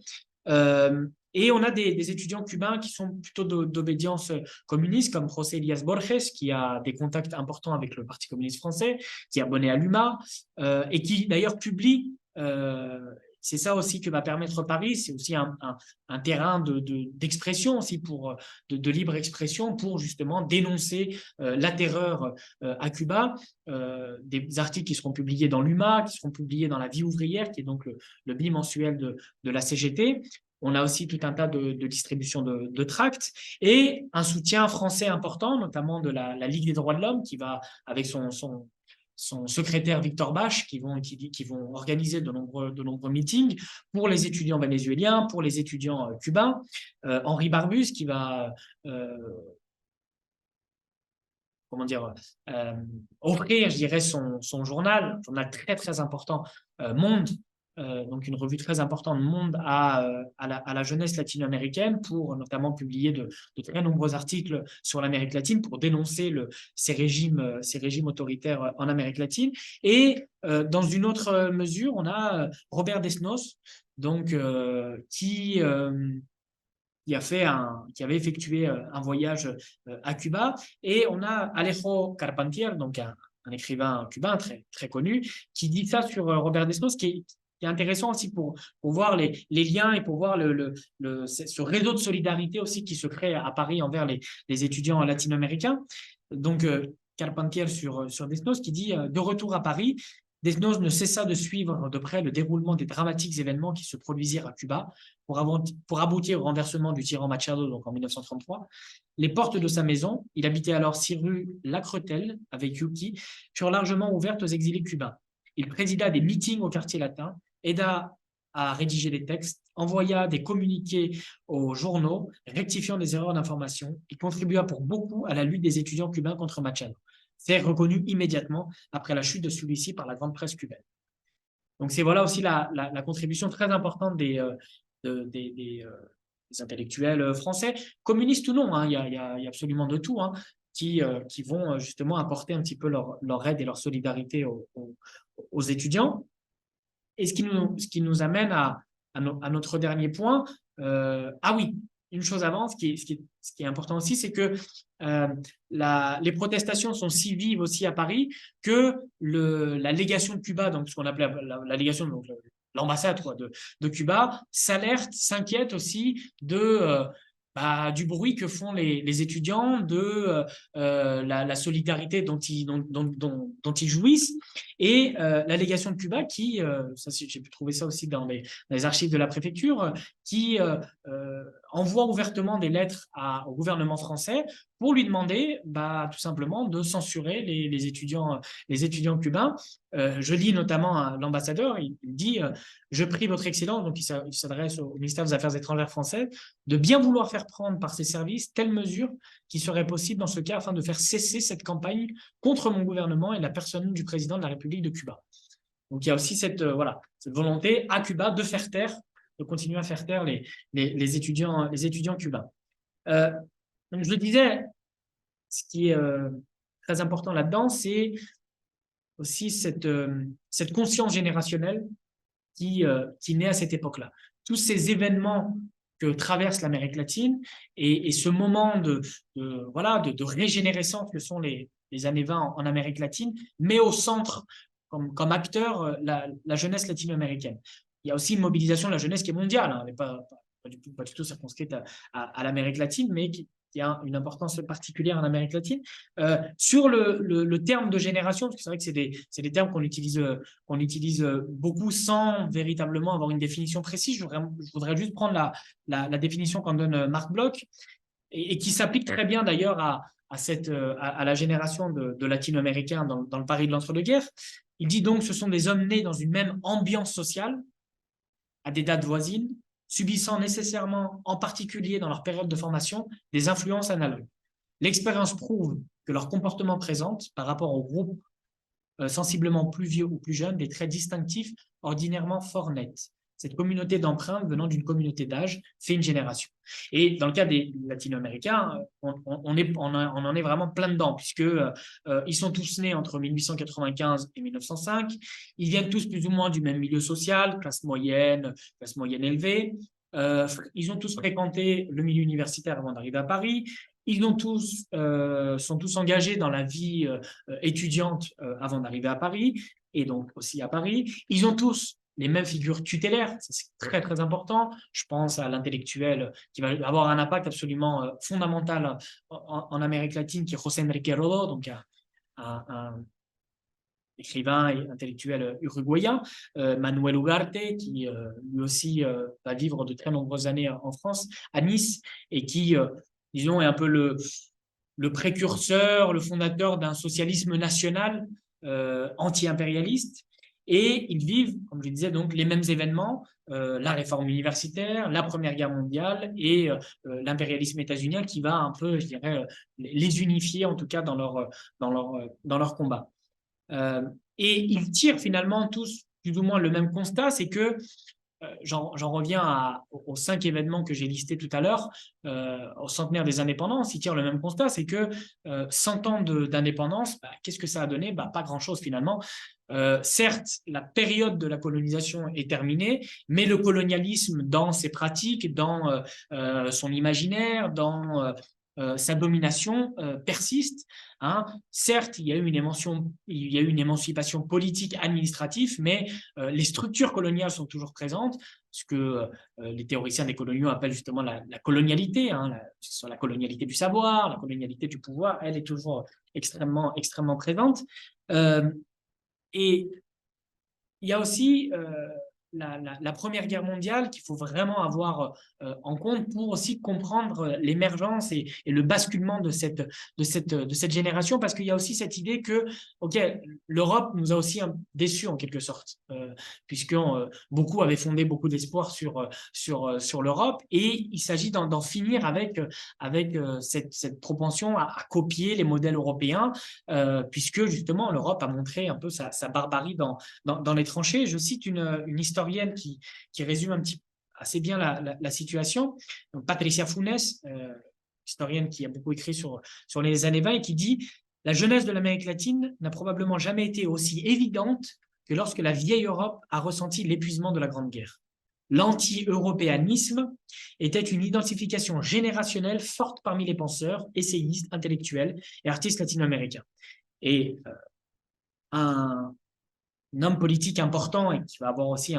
Speaker 2: Et on a des étudiants cubains qui sont plutôt d'obédience communiste, comme José Elias Borges, qui a des contacts importants avec le Parti communiste français, qui est abonné à l'UMA, et qui d'ailleurs publie c'est ça aussi que va permettre Paris. C'est aussi un terrain d'expression aussi de libre expression pour justement dénoncer la terreur à Cuba. Des articles qui seront publiés dans l'UMA, qui seront publiés dans La Vie ouvrière, qui est donc le bimensuel de la CGT. On a aussi tout un tas de distributions de tracts et un soutien français important, notamment de la Ligue des droits de l'homme, qui va, avec son secrétaire Victor Bache, qui vont organiser de nombreux meetings pour les étudiants vénézuéliens, pour les étudiants cubains. Henri Barbus, qui va offrir, je dirais, son journal très, très important, Monde, donc une revue très importante, Monde, à la jeunesse latino-américaine, pour notamment publier de très nombreux articles sur l'Amérique latine pour dénoncer ces régimes autoritaires en Amérique latine. Et dans une autre mesure, on a Robert Desnos, donc, qui avait effectué un voyage à Cuba. Et on a Alejo Carpentier, donc un écrivain cubain très, très connu, qui dit ça sur Robert Desnos, qui est intéressant aussi pour voir les liens et pour voir ce réseau de solidarité aussi qui se crée à Paris envers les étudiants latino-américains. Donc, Carpentier sur Desnos, qui dit « De retour à Paris, Desnos ne cessa de suivre de près le déroulement des dramatiques événements qui se produisirent à Cuba pour aboutir au renversement du tyran Machado, donc en 1933. Les portes de sa maison, il habitait alors 6 rue Lacretelle avec Yuki, furent largement ouvertes aux exilés cubains. Il présida des meetings au quartier latin, aida à rédiger des textes, envoya des communiqués aux journaux, rectifiant des erreurs d'information. Il contribua pour beaucoup à la lutte des étudiants cubains contre Machado. C'est reconnu immédiatement après la chute de celui-ci par la grande presse cubaine. » Donc c'est voilà aussi la contribution très importante des intellectuels français, communistes ou non, hein, il y a absolument de tout, hein, qui vont justement apporter un petit peu leur aide et leur solidarité aux étudiants. Et ce qui nous amène à notre dernier point. Ah oui, une chose avant, ce qui est important aussi, c'est que les protestations sont si vives aussi à Paris que la légation de Cuba, donc ce qu'on appelait la légation, donc l'ambassade de Cuba, s'inquiète aussi du bruit que font les étudiants, de la solidarité dont ils jouissent. Et la légation de Cuba, j'ai pu trouver ça aussi dans les archives de la préfecture, qui envoie ouvertement des lettres au gouvernement français pour lui demander tout simplement de censurer les étudiants cubains. Je lis notamment à l'ambassadeur, il dit « Je prie votre Excellence », donc il s'adresse au ministère des Affaires étrangères français, de bien vouloir faire prendre par ses services telle mesure qui serait possible dans ce cas afin de faire cesser cette campagne contre mon gouvernement et la personne du président de la République de Cuba. Donc il y a aussi cette volonté à Cuba de faire taire, de continuer à faire taire les étudiants cubains. Donc je le disais, ce qui est très important là-dedans, c'est aussi cette conscience générationnelle qui naît à cette époque-là. Tous ces événements que traverse l'Amérique latine et ce moment de régénérescence que sont les années 20 en Amérique latine, met au centre, comme acteur, la jeunesse latino-américaine. Il y a aussi une mobilisation de la jeunesse qui est mondiale, hein, elle n'est pas du tout circonscrite à l'Amérique latine, mais qui a une importance particulière en Amérique latine. Sur le terme de génération, parce que c'est vrai que c'est des termes qu'on utilise beaucoup sans véritablement avoir une définition précise. Je voudrais juste prendre la définition qu'en donne Marc Bloch, et qui s'applique très bien d'ailleurs à la génération de latino-américains dans le Paris de l'entre-deux-guerres. Il dit donc que ce sont des hommes nés dans une même ambiance sociale, à des dates voisines, subissant nécessairement, en particulier dans leur période de formation, des influences analogues. L'expérience prouve que leur comportement présente, par rapport au groupe sensiblement plus vieux ou plus jeune, des traits distinctifs ordinairement fort nets. Cette communauté d'empreintes venant d'une communauté d'âge fait une génération. Et dans le cas des latino-américains, on en est vraiment plein dedans, puisque ils sont tous nés entre 1895 et 1905. Ils viennent tous plus ou moins du même milieu social, classe moyenne élevée. Ils ont tous fréquenté le milieu universitaire avant d'arriver à Paris. Ils sont tous engagés dans la vie étudiante avant d'arriver à Paris, et donc aussi à Paris. Ils ont tous les mêmes figures tutélaires, c'est très très important. Je pense à l'intellectuel qui va avoir un impact absolument fondamental en Amérique latine, qui est José Enrique Rodó, donc un écrivain et intellectuel uruguayen, Manuel Ugarte, qui lui aussi va vivre de très nombreuses années en France, à Nice, et qui, disons, est un peu le précurseur, le fondateur d'un socialisme national anti-impérialiste. Et ils vivent, comme je disais, donc les mêmes événements, la réforme universitaire, la Première Guerre mondiale et l'impérialisme états-unien qui va un peu, je dirais, les unifier, en tout cas dans leur combat. Et ils tirent finalement tous plus ou moins le même constat, c'est que j'en reviens aux 5 événements que j'ai listés tout à l'heure, au centenaire des indépendances, ils tirent le même constat, c'est que 100 ans d'indépendance, qu'est-ce que ça a donné? Pas grand-chose finalement. Certes, la période de la colonisation est terminée, mais le colonialisme dans ses pratiques, dans son imaginaire, dans sa domination persiste. Hein. Certes, il y a eu une émancipation politique, administrative, mais les structures coloniales sont toujours présentes, ce que les théoriciens des coloniaux appellent justement la colonialité, hein, la colonialité du savoir, la colonialité du pouvoir, elle est toujours extrêmement, extrêmement présente. Et il y a aussi la Première Guerre mondiale qu'il faut vraiment avoir en compte pour aussi comprendre l'émergence et le basculement de cette génération, parce qu'il y a aussi cette idée que l'Europe nous a aussi déçus en quelque sorte, puisque beaucoup avaient fondé beaucoup d'espoir sur l'Europe, et il s'agit d'en finir avec cette propension à copier les modèles européens, puisque justement l'Europe a montré un peu sa barbarie dans les tranchées. Je cite une historienne qui résume assez bien la situation, donc Patricia Funes, historienne qui a beaucoup écrit sur les années 20, et qui dit « La jeunesse de l'Amérique latine n'a probablement jamais été aussi évidente que lorsque la vieille Europe a ressenti l'épuisement de la Grande Guerre. L'anti-européanisme était une identification générationnelle forte parmi les penseurs, essayistes, intellectuels et artistes latino-américains. » Et un homme politique important et qui va avoir aussi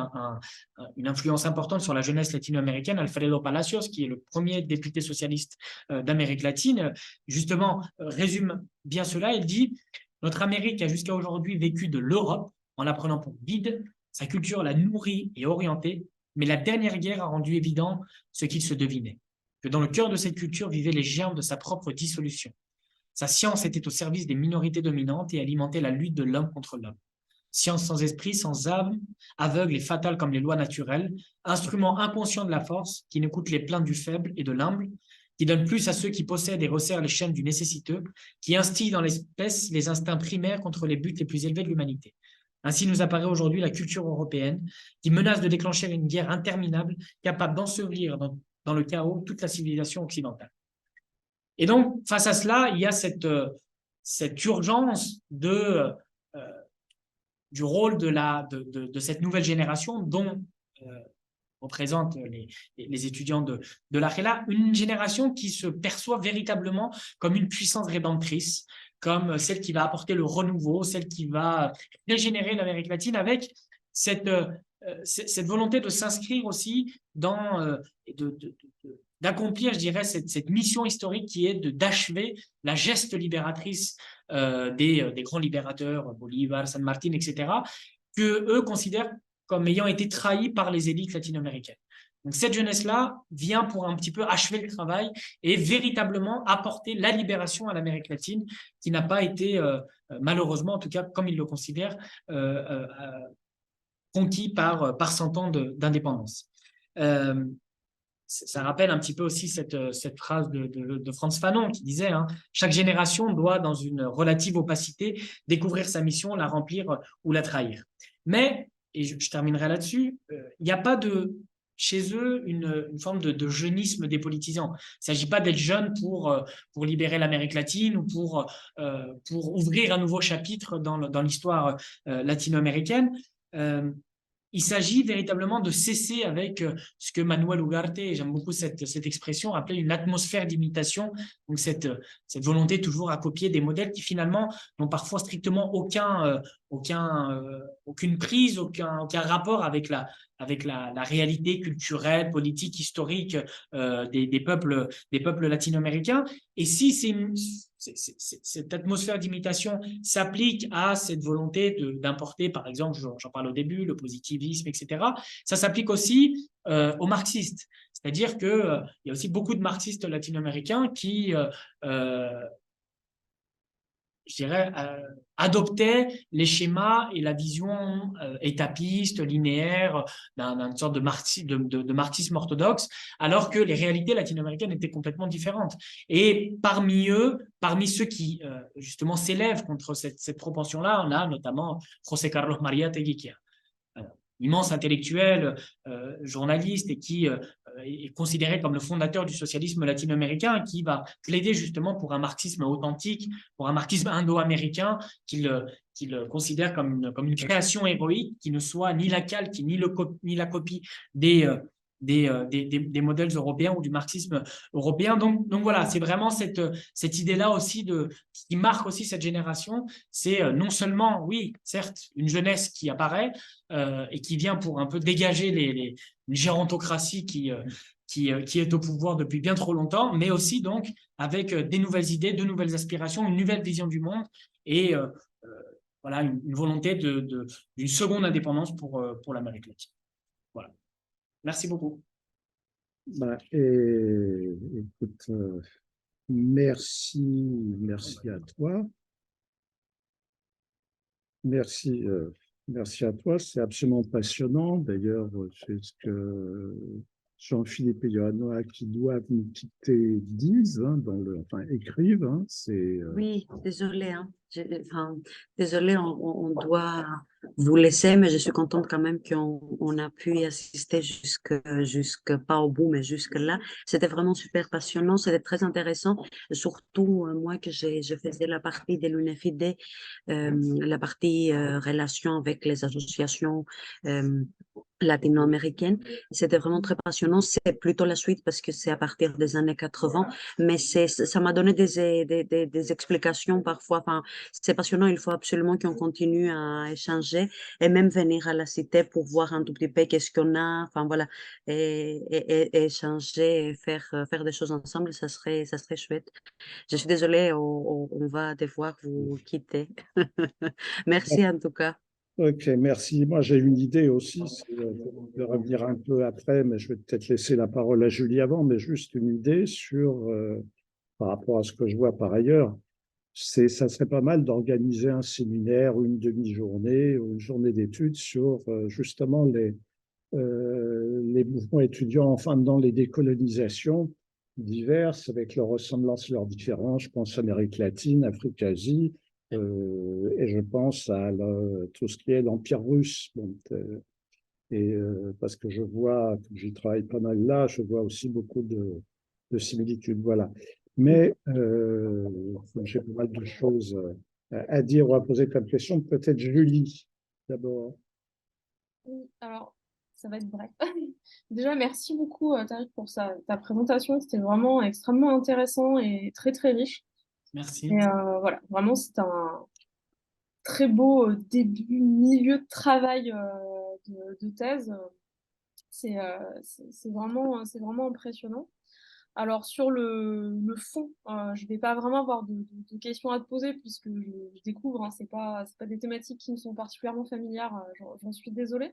Speaker 2: une influence importante sur la jeunesse latino-américaine, Alfredo Palacios, qui est le premier député socialiste d'Amérique latine, justement résume bien cela. Il dit « Notre Amérique a jusqu'à aujourd'hui vécu de l'Europe en la prenant pour guide, sa culture l'a nourrie et orientée, mais la dernière guerre a rendu évident ce qu'il se devinait, que dans le cœur de cette culture vivaient les germes de sa propre dissolution. Sa science était au service des minorités dominantes et alimentait la lutte de l'homme contre l'homme. Science sans esprit, sans âme, aveugle et fatale comme les lois naturelles, instrument inconscient de la force, qui n'écoute les plaintes du faible et de l'humble, qui donne plus à ceux qui possèdent et resserre les chaînes du nécessiteux, qui instille dans l'espèce les instincts primaires contre les buts les plus élevés de l'humanité. Ainsi nous apparaît aujourd'hui la culture européenne, qui menace de déclencher une guerre interminable, capable d'ensevelir dans le chaos toute la civilisation occidentale. » Et donc, face à cela, il y a cette urgence du rôle de cette nouvelle génération dont représentent les étudiants de la RELA, une génération qui se perçoit véritablement comme une puissance rédemptrice, comme celle qui va apporter le renouveau, celle qui va régénérer l'Amérique latine, avec cette volonté de s'inscrire aussi d'accomplir, je dirais, cette mission historique qui est d'achever la geste libératrice des grands libérateurs, Bolivar, San Martin, etc., que eux considèrent comme ayant été trahis par les élites latino-américaines. Donc cette jeunesse-là vient pour un petit peu achever le travail et véritablement apporter la libération à l'Amérique latine, qui n'a pas été, malheureusement, en tout cas comme ils le considèrent, conquis par 100 ans d'indépendance. Ça rappelle un petit peu aussi cette phrase de Frantz Fanon qui disait chaque génération doit, dans une relative opacité, découvrir sa mission, la remplir ou la trahir. Mais, et je terminerai là-dessus, il n'y a pas chez eux une forme de jeunisme dépolitisant. Il ne s'agit pas d'être jeune pour libérer l'Amérique latine ou pour ouvrir un nouveau chapitre dans l'histoire latino-américaine. Il s'agit véritablement de cesser avec ce que Manuel Ugarte, et j'aime beaucoup cette expression, appelait une atmosphère d'imitation, donc cette volonté toujours à copier des modèles qui finalement n'ont parfois strictement aucune prise, aucun rapport avec la réalité culturelle, politique, historique des peuples latino-américains. Et si cette atmosphère d'imitation s'applique à cette volonté d'importer, par exemple, j'en parle au début, le positivisme, etc., ça s'applique aussi aux marxistes. C'est-à-dire qu'il y a aussi beaucoup de marxistes latino-américains qui je dirais, adoptait les schémas et la vision étapiste, linéaire, d'une sorte de marxisme orthodoxe, alors que les réalités latino-américaines étaient complètement différentes. Et parmi ceux qui, justement, s'élèvent contre cette propension-là, on a notamment José Carlos María Teguiquia, immense intellectuel, journaliste, et qui est considéré comme le fondateur du socialisme latino-américain, qui va plaider justement pour un marxisme authentique, pour un marxisme indo-américain qu'il considère comme une création héroïque, qui ne soit ni la calque ni la copie des modèles européens ou du marxisme européen. Donc voilà, c'est vraiment cette idée-là aussi qui marque aussi cette génération. C'est non seulement, oui, certes, une jeunesse qui apparaît et qui vient pour un peu dégager une gérontocratie qui est au pouvoir depuis bien trop longtemps, mais aussi donc avec des nouvelles idées, de nouvelles aspirations, une nouvelle vision du monde et voilà, une volonté d'une seconde indépendance pour l'Amérique latine. Voilà. Merci beaucoup.
Speaker 1: Écoute, merci à toi. Merci à toi. C'est absolument passionnant. D'ailleurs, c'est ce que Jean-Philippe et Johanna, qui doivent nous quitter, disent, écrivent.
Speaker 3: Oui, désolé. Désolé, on doit vous laisser, mais je suis contente quand même qu'on a pu y assister jusque pas au bout, mais jusque là. C'était vraiment super passionnant, c'était très intéressant. Surtout moi que je faisais la partie de l'UNFID, la partie relation avec les associations latino-américaines. C'était vraiment très passionnant. C'est plutôt la suite parce que c'est à partir des années 80, mais ça m'a donné des explications parfois. Enfin, c'est passionnant. Il faut absolument qu'on continue à échanger et même venir à la cité pour voir un tout petit peu qu'est-ce qu'on a. Enfin, voilà. Et échanger et faire des choses ensemble, ça serait chouette. Je suis désolée, on va devoir vous quitter. Merci en tout cas.
Speaker 1: Ok, merci. Moi, j'ai une idée aussi, c'est de revenir un peu après, mais je vais peut-être laisser la parole à Julie avant, mais juste une idée par rapport à ce que je vois par ailleurs. Ça serait pas mal d'organiser un séminaire, une demi-journée ou une journée d'études sur justement les mouvements étudiants, enfin, dans les décolonisations diverses, avec leurs ressemblances, leurs différences. Je pense à Amérique latine, Afrique, Asie, et je pense à tout ce qui est l'Empire russe. Parce que je vois, j'y travaille pas mal là, je vois aussi beaucoup de similitudes. Voilà. Mais j'ai pas mal de choses à dire ou à poser comme question. Peut-être Julie, d'abord.
Speaker 4: Oui, alors, ça va être bref. Déjà, merci beaucoup, Tariq, pour ta présentation. C'était vraiment extrêmement intéressant et très, très riche.
Speaker 2: Merci.
Speaker 4: Et voilà, vraiment, c'est un très beau début, milieu de travail de thèse. C'est vraiment impressionnant. Alors, sur le fond, je ne vais pas vraiment avoir de questions à te poser puisque je découvre, hein, c'est pas des thématiques qui me sont particulièrement familières, j'en suis désolée.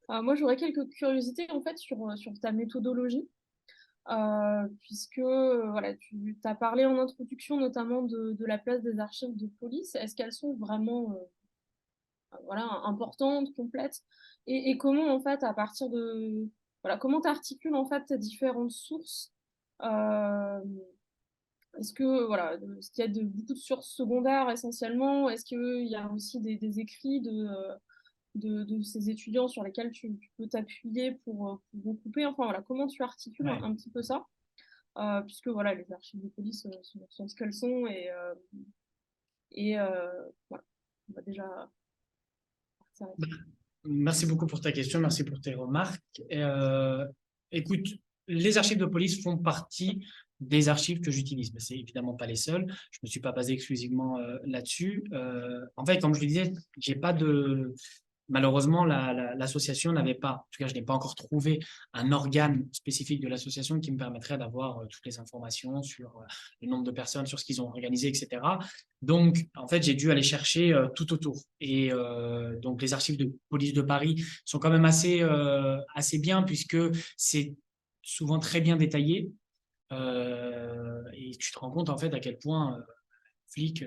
Speaker 4: Moi, j'aurais quelques curiosités en fait sur ta méthodologie, puisque voilà, tu as parlé en introduction notamment de la place des archives de police. Est-ce qu'elles sont vraiment voilà, importantes, complètes, et comment en fait à partir de voilà, comment tu articules en fait tes différentes sources? Est-ce que voilà, est-ce qu'il y a beaucoup de sources secondaires essentiellement? Est-ce qu'il y a aussi des écrits de ces étudiants sur lesquels tu peux t'appuyer pour recouper? Enfin voilà, comment tu articules un petit peu ça? Puisque voilà, les archives de police sont ce qu'elles sont et voilà, on va déjà partir là-dessus.
Speaker 2: Merci beaucoup pour ta question, merci pour tes remarques. Écoute, les archives de police font partie des archives que j'utilise. Mais c'est évidemment pas les seuls. Je me suis pas basé exclusivement là-dessus. En fait, comme je le disais, j'ai pas de... Malheureusement, l'association n'avait pas, en tout cas, je n'ai pas encore trouvé un organe spécifique de l'association qui me permettrait d'avoir toutes les informations sur le nombre de personnes, sur ce qu'ils ont organisé, etc. Donc, en fait, j'ai dû aller chercher tout autour. Et donc, les archives de police de Paris sont quand même assez bien puisque c'est souvent très bien détaillé. Et tu te rends compte, en fait, à quel point flics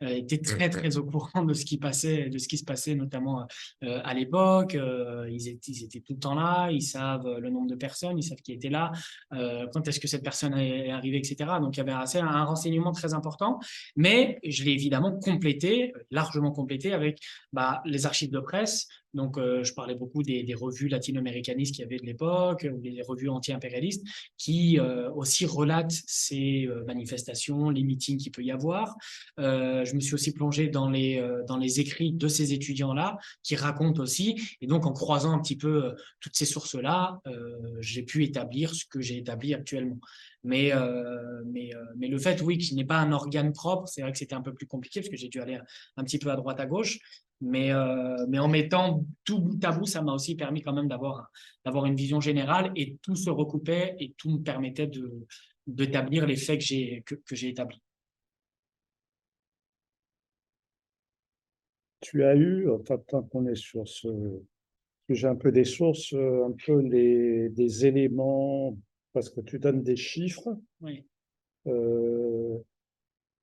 Speaker 2: étaient très très au courant de ce qui passait, de ce qui se passait notamment à l'époque. Ils étaient tout le temps là, ils savent le nombre de personnes, ils savent qui était là, quand est-ce que cette personne est arrivée, etc. Donc il y avait un renseignement très important, mais je l'ai évidemment complété, largement complété avec les archives de presse. Donc je parlais beaucoup des revues latino-américanistes qu'il y avait de l'époque, ou des revues anti-impérialistes, qui aussi relatent ces manifestations, les meetings qu'il peut y avoir. Je me suis aussi plongé dans les écrits de ces étudiants-là, qui racontent aussi. Et donc, en croisant un petit peu toutes ces sources-là, j'ai pu établir ce que j'ai établi actuellement. Mais le fait, oui, qu'il n'ait pas un organe propre, c'est vrai que c'était un peu plus compliqué parce que j'ai dû aller un petit peu à droite, à gauche. Mais en mettant tout bout à bout, ça m'a aussi permis quand même d'avoir une vision générale et tout se recoupait et tout me permettait d'établir les faits que j'ai établis.
Speaker 1: Tu as eu, enfin, tant qu'on est sur ce sujet un peu des sources, un peu des éléments, parce que tu donnes des chiffres,
Speaker 2: Oui.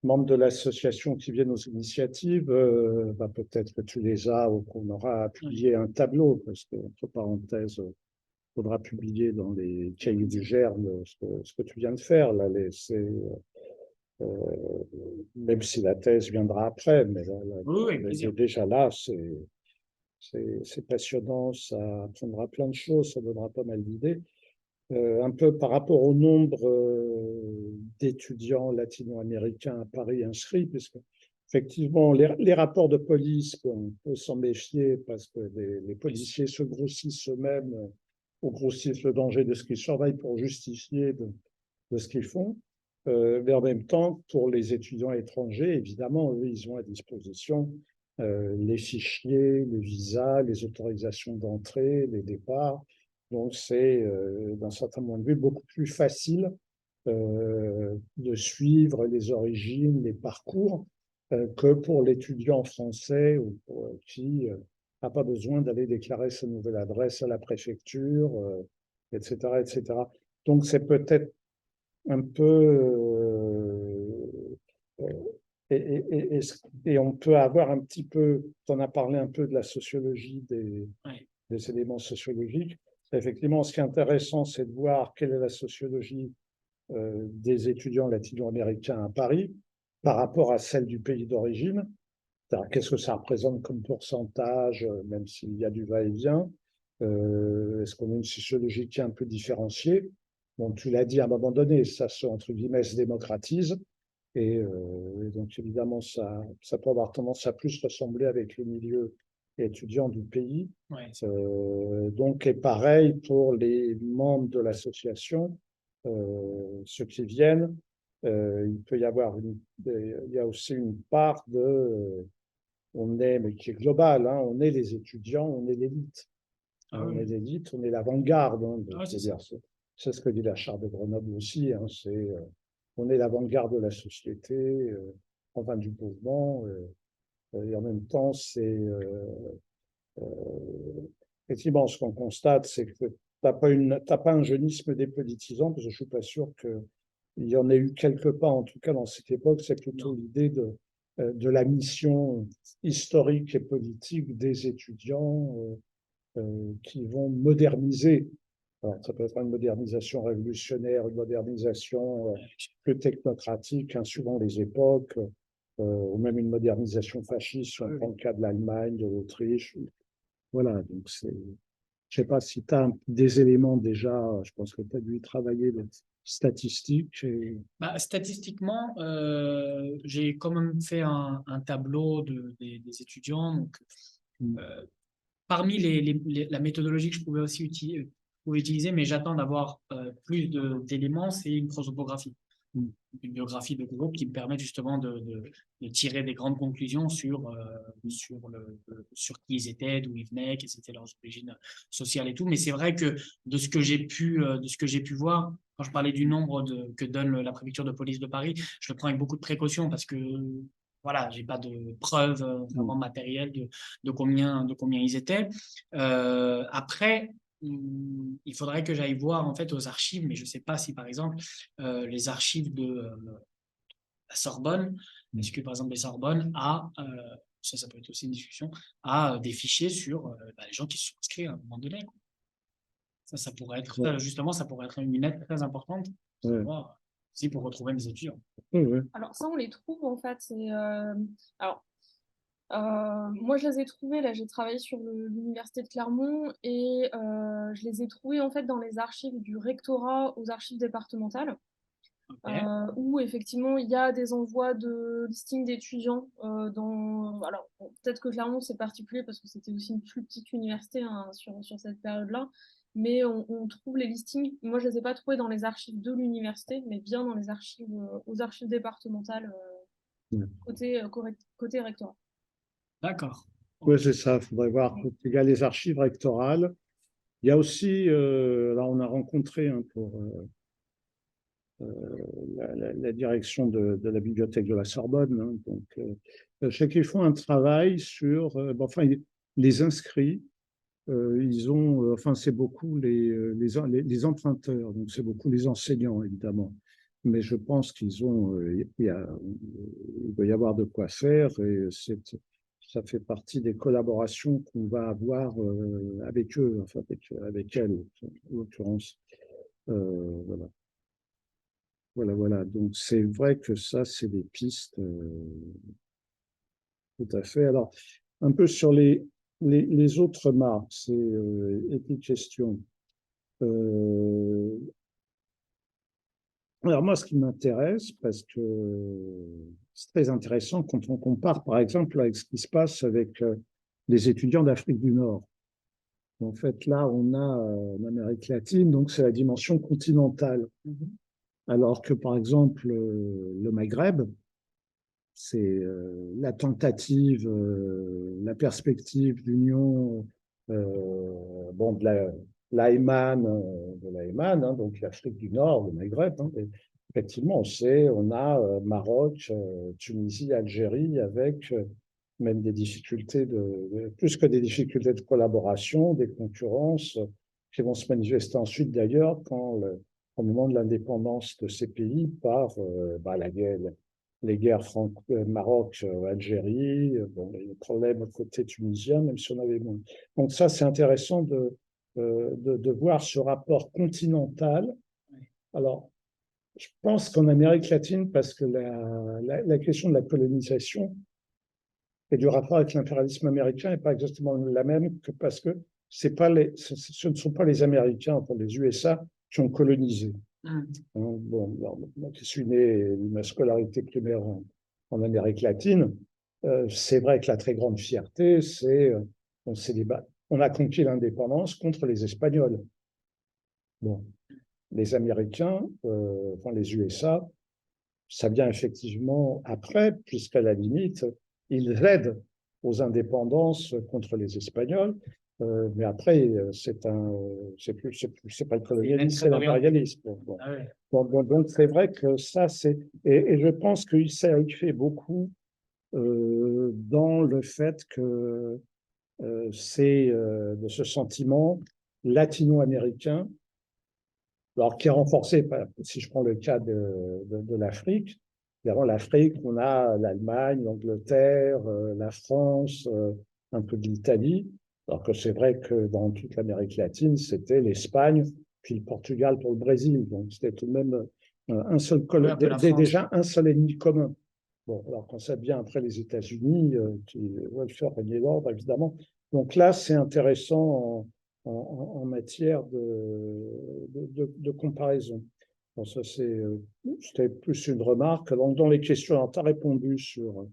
Speaker 1: Membres de l'association qui viennent aux initiatives, peut-être que tu les as ou qu'on aura publié un tableau, parce que, entre parenthèses, il faudra publier dans les cahiers du germe ce que tu viens de faire. Là, même si la thèse viendra après, mais déjà là, c'est passionnant, ça apprendra plein de choses, ça donnera pas mal d'idées. Un peu par rapport au nombre d'étudiants latino-américains à Paris inscrits, puisque effectivement, les rapports de police, on peut s'en méfier parce que les policiers se grossissent eux-mêmes ou grossissent le danger de ce qu'ils surveillent pour justifier de ce qu'ils font. Mais en même temps, pour les étudiants étrangers, évidemment, eux, ils ont à disposition les fichiers, les visas, les autorisations d'entrée, les départs. Donc, c'est, d'un certain point de vue, beaucoup plus facile de suivre les origines, les parcours, que pour l'étudiant français ou qui n'a pas besoin d'aller déclarer sa nouvelle adresse à la préfecture, etc., etc. Donc, c'est peut-être un peu et on peut avoir un petit peu, tu en as parlé un peu de la sociologie des éléments sociologiques. Effectivement, ce qui est intéressant, c'est de voir quelle est la sociologie des étudiants latino-américains à Paris par rapport à celle du pays d'origine. Qu'est-ce que ça représente comme pourcentage, même s'il y a du va-et-vient? Est-ce qu'on a une sociologie qui est un peu différenciée? Bon, tu l'as dit à un moment donné, ça se, entre guillemets, se démocratise. Et donc, évidemment, ça peut avoir tendance à plus ressembler avec le milieu étudiant du pays.
Speaker 2: Ouais.
Speaker 1: Donc, et pareil pour les membres de l'association, ceux qui viennent, il peut y avoir il y a aussi une part on est, mais qui est globale, hein, on est les étudiants, on est l'élite. On est l'élite, on est l'avant-garde. Hein, c'est ce que dit la charte de Grenoble aussi. Hein, on est l'avant-garde de la société, enfin du mouvement. Et en même temps, effectivement, ce qu'on constate, c'est que tu n'as pas un jeunisme des politisants, parce que je ne suis pas sûr qu'il y en ait eu quelque part, en tout cas dans cette époque, c'est plutôt l'idée de la mission historique et politique des étudiants qui vont moderniser. Alors, ça peut être une modernisation révolutionnaire, une modernisation plus technocratique, hein, suivant les époques, ou même une modernisation fasciste, si on prend le cas de l'Allemagne, de l'Autriche. Voilà, donc je ne sais pas si tu as des éléments déjà, je pense que tu as dû travailler les statistiques.
Speaker 2: Statistiquement, j'ai quand même fait un tableau des étudiants. Donc, parmi la méthodologie que je pouvais aussi pouvez utiliser, mais j'attends d'avoir plus d'éléments, c'est une prosopographie.
Speaker 1: Mm.
Speaker 2: Une biographie de groupe qui me permet justement de tirer des grandes conclusions sur qui ils étaient, d'où ils venaient, quelles étaient leurs origines sociales et tout. Mais c'est vrai que de ce que j'ai pu voir, quand je parlais du nombre que donne la préfecture de police de Paris, je le prends avec beaucoup de précaution parce que voilà, j'ai pas de preuves vraiment matérielles de combien ils étaient. Après, il faudrait que j'aille voir en fait aux archives, mais je ne sais pas si par exemple les archives de la Sorbonne, est-ce que par exemple les Sorbonne a, ça peut être aussi une discussion, a des fichiers sur les gens qui se sont inscrits à un moment donné, quoi. Ça pourrait être, justement, ça pourrait être une aide très importante pour savoir si pour retrouver mes étudiants.
Speaker 4: Alors ça, on les trouve en fait. Alors, moi, je les ai trouvés, là, j'ai travaillé sur l'université de Clermont et je les ai trouvés en fait dans les archives du rectorat aux archives départementales,
Speaker 2: Okay.
Speaker 4: où effectivement il y a des envois de listing d'étudiants alors bon, peut-être que Clermont c'est particulier parce que c'était aussi une plus petite université hein, sur cette période-là, mais on trouve les listings. Moi, je les ai pas trouvés dans les archives de l'université, mais bien dans les archives aux archives départementales côté rectorat.
Speaker 2: D'accord.
Speaker 1: Oui, c'est ça. Il faudrait voir. Il y a les archives rectorales. Il y a aussi, là, on a rencontré pour la direction de la bibliothèque de la Sorbonne. Hein, donc, je sais qu'ils font un travail sur, enfin, les inscrits. Ils ont, enfin, c'est beaucoup les emprunteurs, donc c'est beaucoup les enseignants, évidemment. Mais je pense qu'ils ont, il doit y avoir de quoi faire et ça fait partie des collaborations qu'on va avoir avec eux, enfin avec elles, en l'occurrence. Voilà. Voilà. Donc c'est vrai que ça, c'est des pistes tout à fait. Alors, un peu sur les autres marques, c'est une question. Alors moi, ce qui m'intéresse, parce que c'est très intéressant quand on compare, par exemple, avec ce qui se passe avec les étudiants d'Afrique du Nord. En fait, là, on a en Amérique latine, donc c'est la dimension continentale. Alors que, par exemple, le Maghreb, c'est la tentative, la perspective d'union bon, de l'AEMAN, hein, donc l'Afrique du Nord, le Maghreb. Hein, effectivement, on a Maroc, Tunisie, Algérie, avec même des difficultés, plus que des difficultés de collaboration, des concurrences qui vont se manifester ensuite d'ailleurs au moment de l'indépendance de ces pays par les guerres Maroc-Algérie, bon, les problèmes côté tunisien, même si on avait moins. Donc ça, c'est intéressant de voir ce rapport continental. Alors, je pense qu'en Amérique latine, parce que la question de la colonisation et du rapport avec l'impérialisme américain n'est pas exactement la même que parce que ce ne sont pas les Américains, enfin les USA, qui ont colonisé. Bon, moi qui suis né d'une scolarité primaire en Amérique latine, c'est vrai que la très grande fierté, c'est on a conquis l'indépendance contre les Espagnols. Bon, les Américains, enfin les USA, ça vient effectivement après, puisqu'à la limite, ils aident aux indépendances contre les Espagnols, mais après, c'est pas le colonialisme, c'est l'impérialisme. Donc, c'est vrai que ça, et je pense qu'il fait beaucoup dans le fait que c'est de ce sentiment latino-américain, alors qui est renforcé, si je prends le cas de l'Afrique. Dans l'Afrique, on a l'Allemagne, l'Angleterre, la France, un peu de l'Italie, alors que c'est vrai que dans toute l'Amérique latine, c'était l'Espagne, puis le Portugal pour le Brésil. Donc c'était tout de même déjà un seul ennemi commun. Bon, alors quand ça devient après les États-Unis, qui veulent faire régner l'ordre, évidemment. Donc là, c'est intéressant en matière de comparaison. Bon, ça, c'était plus une remarque. Donc, dans les questions, tu as répondu sur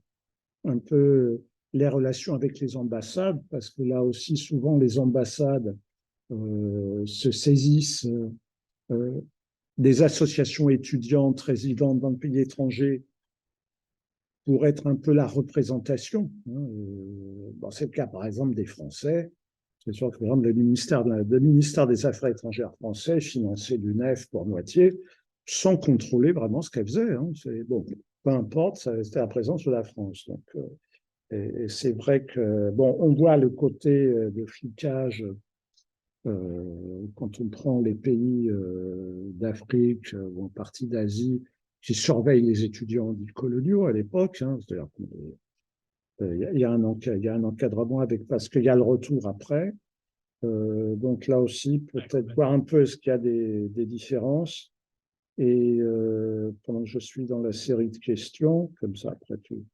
Speaker 1: un peu les relations avec les ambassades, parce que là aussi, souvent, les ambassades se saisissent des associations étudiantes résidentes dans le pays étranger pour être un peu la représentation. Bon, c'est le cas, par exemple, des Français. C'est sûr que, par exemple, le ministère des Affaires étrangères français finançait l'UNEF pour moitié, sans contrôler vraiment ce qu'elle faisait. Bon, peu importe, c'était la présence de la France. Donc, et c'est vrai que, bon, on voit le côté de flicage quand on prend les pays d'Afrique ou en partie d'Asie qui surveillent les étudiants dits coloniaux à l'époque. C'est-à-dire qu'il y a un encadrement parce qu'il y a le retour après. Donc là aussi, peut-être voir un peu est-ce qu'il y a des différences. Et pendant que je suis dans la série de questions, comme ça, après tout,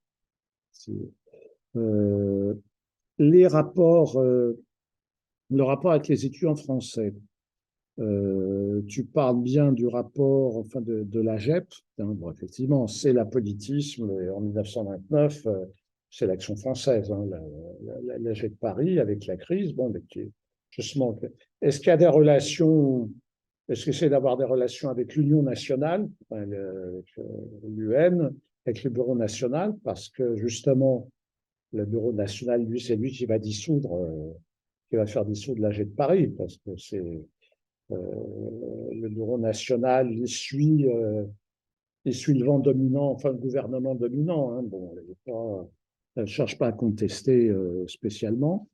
Speaker 1: les rapports, le rapport avec les étudiants français. Tu parles bien du rapport, enfin de la GEP. Bon, effectivement, c'est l'apolitisme. En 1929, c'est l'Action française, la GEP de Paris avec la crise. Bon, justement, est-ce qu'il y a des relations? Est-ce que c'est d'avoir des relations avec l'Union nationale, avec l'UN, avec le Bureau national, parce que justement, le Bureau national, lui, c'est lui qui va faire dissoudre la GEP de Paris, parce que c'est le Bureau national, il suit le vent dominant, enfin le gouvernement dominant. Bon, elle ne cherche pas à contester spécialement.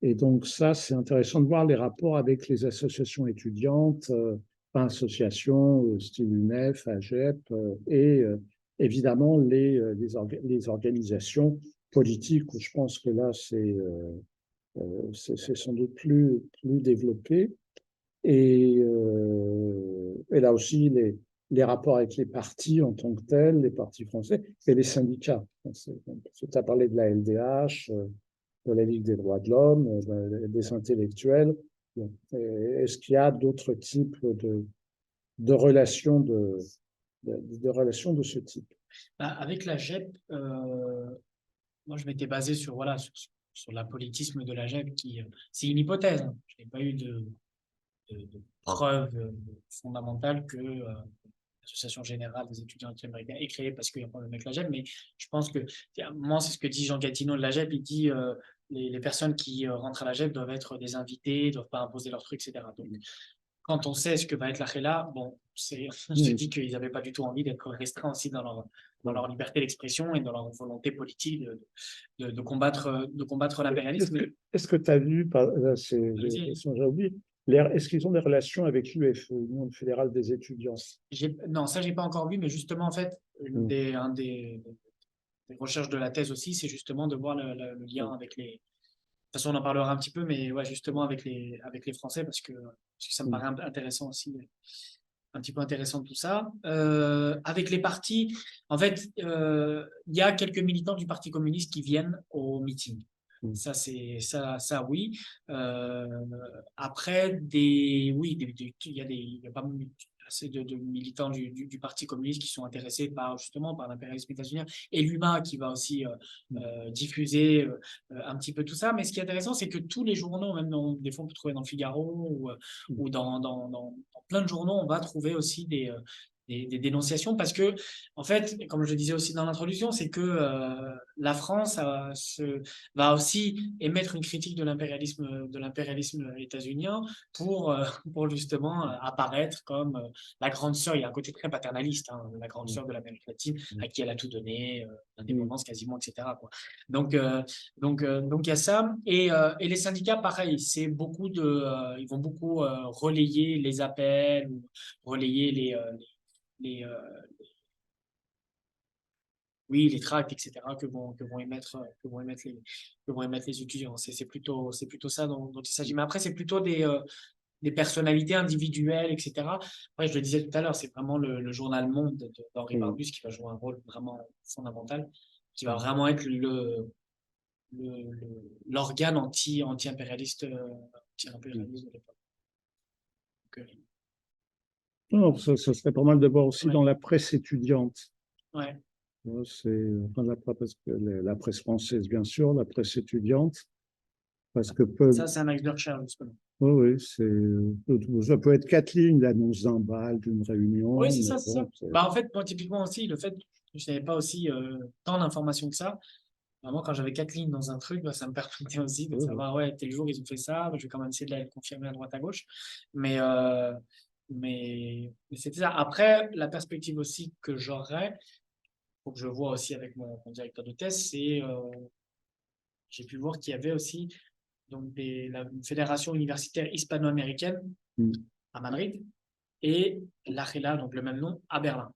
Speaker 1: Et donc ça, c'est intéressant de voir les rapports avec les associations étudiantes, associations style UNEF, AGEP, et évidemment les organisations politiques, où je pense que là, c'est sans doute plus développé. Et là aussi, les rapports avec les partis en tant que tels, les partis français, et les syndicats. Tu as parlé de la LDH, de la Ligue des droits de l'homme, des intellectuels. Est-ce qu'il y a d'autres types de relations de relations de ce type?
Speaker 2: Avec la GEP, moi je m'étais basé sur, voilà, sur l'apolitisme de la GEP, c'est une hypothèse. Je n'ai pas eu de preuve fondamentale que l'Association générale des étudiants américains est créée parce qu'il y a un problème avec la GEP, mais je pense que, moi, c'est ce que dit Jean Gatineau de la GEP, il dit les personnes qui rentrent à la GEP doivent être des invités, ne doivent pas imposer leurs trucs, etc. Donc, quand on sait ce que va être la RELA, bon, on se dit qu'ils n'avaient pas du tout envie d'être restreints aussi dans leur liberté d'expression et dans leur volonté politique de combattre l'impérialisme.
Speaker 1: Est-ce que tu as vu, j'ai oublié, est-ce qu'ils ont des relations avec l'UFE, l'Union fédérale des étudiants?
Speaker 2: Non, ça, je n'ai pas encore vu, mais justement, en fait, une des recherches de la thèse aussi, c'est justement de voir le lien avec les... De toute façon, on en parlera un petit peu, mais ouais, justement avec les Français, parce que ça me paraît intéressant aussi, un petit peu intéressant tout ça. Avec les partis, en fait, il y a quelques militants du Parti communiste qui viennent au meeting. Ça, oui. Après, il y a pas assez de militants du Parti communiste qui sont intéressés justement par l'impérialisme états-unien, et l'UMA qui va aussi diffuser un petit peu tout ça. Mais ce qui est intéressant, c'est que tous les journaux, même des fois on peut trouver dans le Figaro ou dans plein de journaux, on va trouver aussi des dénonciations, parce que, en fait, comme je le disais aussi dans l'introduction, c'est que la France va aussi émettre une critique de l'impérialisme états-unien pour justement apparaître comme la grande sœur. Il y a un côté très paternaliste, la grande sœur de l'Amérique latine, à qui elle a tout donné, l'indépendance quasiment, etc., quoi. Donc, il y a ça. Et les syndicats, pareil, ils vont beaucoup relayer les appels, ou relayer les tracts, etc., que vont émettre les étudiants. C'est plutôt ça dont il s'agit. Mais après, c'est plutôt des personnalités individuelles, etc. Après, je le disais tout à l'heure, c'est vraiment le journal Monde d'Henri Barbusse qui va jouer un rôle vraiment fondamental, qui va vraiment être l'organe anti-impérialiste de l'époque.
Speaker 1: Non, ça serait pas mal de voir aussi dans la presse étudiante.
Speaker 2: Ouais.
Speaker 1: Parce que la presse française, bien sûr, la presse étudiante, parce que
Speaker 2: Ça, c'est un axe de recherche, justement.
Speaker 1: Oui, oui, ça peut être 4 lignes, l'annonce d'un bal, d'une réunion.
Speaker 2: Oui, c'est
Speaker 1: Mais
Speaker 2: ça, c'est ça.
Speaker 1: bon,
Speaker 2: Bah, en fait, moi, typiquement aussi, le fait que je n'avais pas aussi tant d'informations que ça, vraiment, quand j'avais 4 lignes dans un truc, bah, ça me permettait aussi de
Speaker 1: oui, oui.
Speaker 2: savoir, ouais, tel jour, ils ont fait ça, bah, je vais quand même essayer de le confirmer à droite à gauche. Mais, mais c'était ça. Après, la perspective aussi que j'aurais, faut que je vois aussi avec mon directeur de thèse, c'est, j'ai pu voir qu'il y avait aussi donc une fédération universitaire hispano-américaine
Speaker 1: Mm.
Speaker 2: à Madrid et l'ARELA, donc le même nom, à Berlin.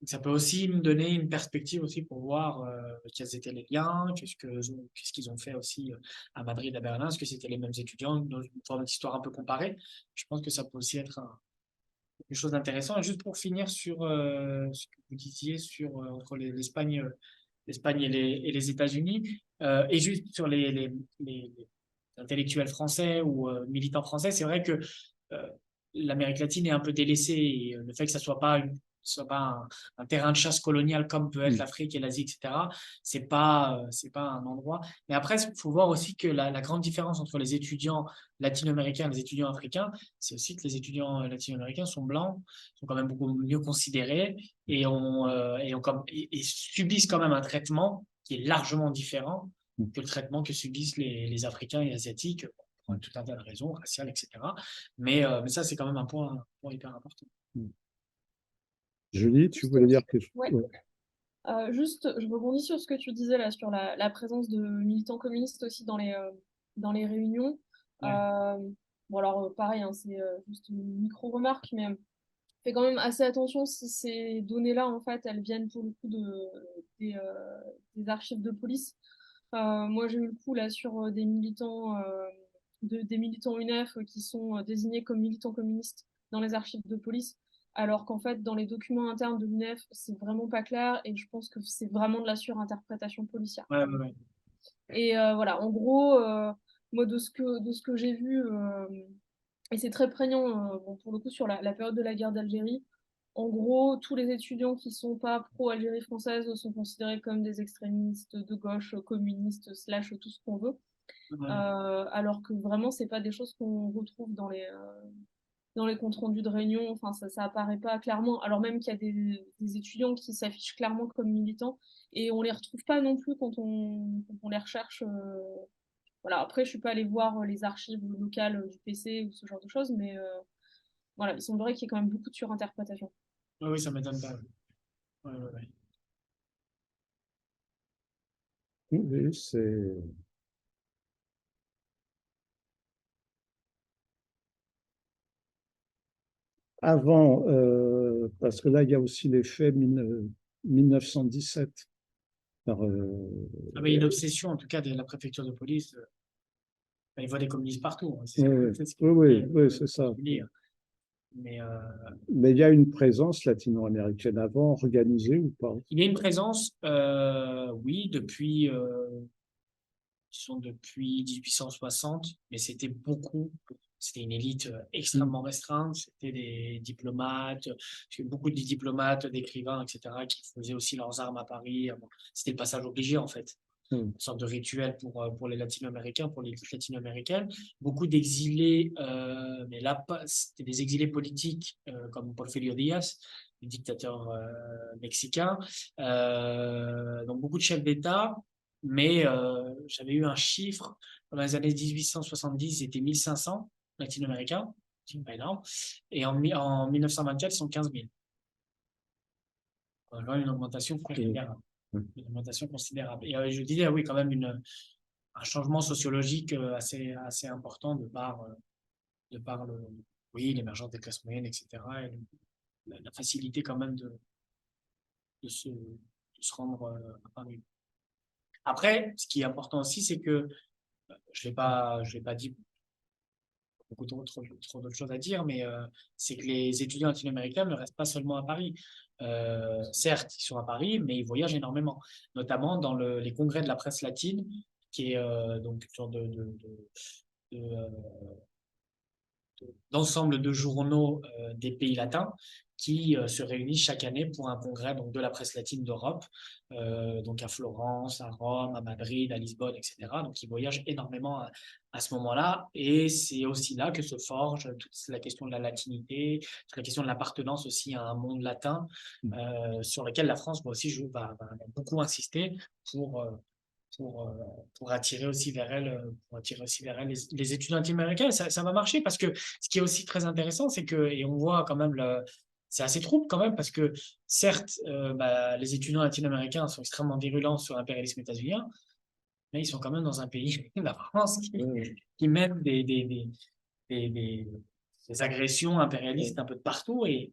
Speaker 2: Donc, ça peut aussi me donner une perspective aussi pour voir quels étaient les liens, qu'est-ce qu'ils ont fait aussi à Madrid, à Berlin, est-ce que c'était les mêmes étudiants, dans une forme d'histoire un peu comparée. Je pense que ça peut aussi être quelque chose d'intéressant. Et juste pour finir sur ce que vous disiez sur entre l'Espagne et les États-Unis, et juste sur les intellectuels français ou militants français, c'est vrai que euh, l'Amérique latine est un peu délaissée et le fait que ça soit pas un terrain de chasse colonial comme peut être
Speaker 1: Mm.
Speaker 2: l'Afrique et l'Asie, etc., c'est pas un endroit. Mais après, il faut voir aussi que la grande différence entre les étudiants latino-américains et les étudiants africains, c'est aussi que les étudiants latino-américains sont blancs, sont quand même beaucoup mieux considérés et subissent quand même un traitement qui est largement différent
Speaker 1: Mm.
Speaker 2: que le traitement que subissent les Africains et Asiatiques, pour tout un tas de raisons, raciales, etc. Mais ça, c'est quand même un point hyper important.
Speaker 1: Mm. Julie, tu
Speaker 4: Juste,
Speaker 1: voulais dire quelque chose?
Speaker 4: ouais.
Speaker 1: Ouais.
Speaker 4: Juste, je rebondis sur ce que tu disais là, sur la présence de militants communistes aussi dans les réunions.
Speaker 2: Ouais.
Speaker 4: Euh, bon, alors, pareil, hein, c'est juste une micro-remarque, mais fais quand même assez attention si ces données-là, en fait, elles viennent pour le coup des archives de police. Moi, j'ai eu le coup là sur des militants UNEF qui sont désignés comme militants communistes dans les archives de police, alors qu'en fait, dans les documents internes de l'UNEF, c'est vraiment pas clair et je pense que c'est vraiment de la surinterprétation policière.
Speaker 2: Ouais, ouais, ouais.
Speaker 4: Et voilà, en gros, moi, de ce que j'ai vu, et c'est très prégnant, bon, pour le coup, sur la période de la guerre d'Algérie. En gros, tous les étudiants qui sont pas pro-Algérie française sont considérés comme des extrémistes de gauche, communistes, slash tout ce qu'on veut.
Speaker 2: Ouais.
Speaker 4: Alors que vraiment, c'est pas des choses qu'on retrouve dans les comptes rendus de réunion. Enfin, ça apparaît pas clairement. Alors même qu'il y a des étudiants qui s'affichent clairement comme militants et on les retrouve pas non plus quand on les recherche. Voilà. Après, je suis pas allée voir les archives locales du PC ou ce genre de choses, mais voilà, il semblerait qu'il y ait quand même beaucoup de surinterprétation.
Speaker 2: Ouais, oui, ça m'étonne pas. Ouais, ouais, ouais.
Speaker 1: Oui, c'est avant, parce que là, il y a aussi l'effet 1917. Par,
Speaker 2: Ah, mais une obsession, en tout cas, de la préfecture de police. Ils voient des communistes partout. Hein,
Speaker 1: oui, oui,
Speaker 2: c'est ce
Speaker 1: oui,
Speaker 2: qu'ils
Speaker 1: oui,
Speaker 2: voulaient
Speaker 1: oui, c'est ça.
Speaker 2: dire. Mais
Speaker 1: Mais il y a une présence latino-américaine avant, organisée ou pas?
Speaker 2: il y a une présence, oui, depuis 1860, mais c'était une élite
Speaker 1: Mm.
Speaker 2: extrêmement restreinte, c'était des diplomates, parce que beaucoup de diplomates, d'écrivains, etc., qui faisaient aussi leurs armes à Paris. Bon, c'était le passage obligé, en fait,
Speaker 1: Mm.
Speaker 2: une sorte de rituel pour les latino-américains, pour l'élite latino-américaine. Beaucoup d'exilés, mais là, c'était des exilés politiques, comme Porfirio Díaz, le dictateur mexicain. Donc, beaucoup de chefs d'État, mais j'avais eu un chiffre, dans les années 1870, ils étaient 1500 latino-américains, c'est pas énorme, et en 1924, ils sont 15 000. On a une augmentation considérable.
Speaker 1: Mm.
Speaker 2: Une augmentation considérable. Et je disais, oui, quand même un changement sociologique assez important de par oui, l'émergence des classes moyennes, etc. Et la facilité quand même de se rendre à Paris. Après, ce qui est important aussi, c'est que je l'ai pas dit beaucoup trop d'autres choses à dire, mais c'est que les étudiants latino-américains ne restent pas seulement à Paris. Certes, ils sont à Paris, mais ils voyagent énormément, notamment dans les congrès de la presse latine, qui est donc une sorte de d'ensemble de journaux des pays latins qui se réunissent chaque année pour un congrès donc, de la presse latine d'Europe, donc à Florence, à Rome, à Madrid, à Lisbonne, etc. Donc ils voyagent énormément à ce moment-là, et c'est aussi là que se forge toute la question de la latinité, toute la question de l'appartenance aussi à un monde latin, sur lequel la France va beaucoup insister pour, euh, pour, euh, pour attirer aussi vers elle, les étudiants latino-américains. Ça va marcher parce que ce qui est aussi très intéressant, c'est que, et on voit quand même, c'est assez trouble quand même, parce que certes, les étudiants latino-américains sont extrêmement virulents sur l'impérialisme états-unien, mais ils sont quand même dans un pays, la France, qui mène des agressions impérialistes un peu de partout. Et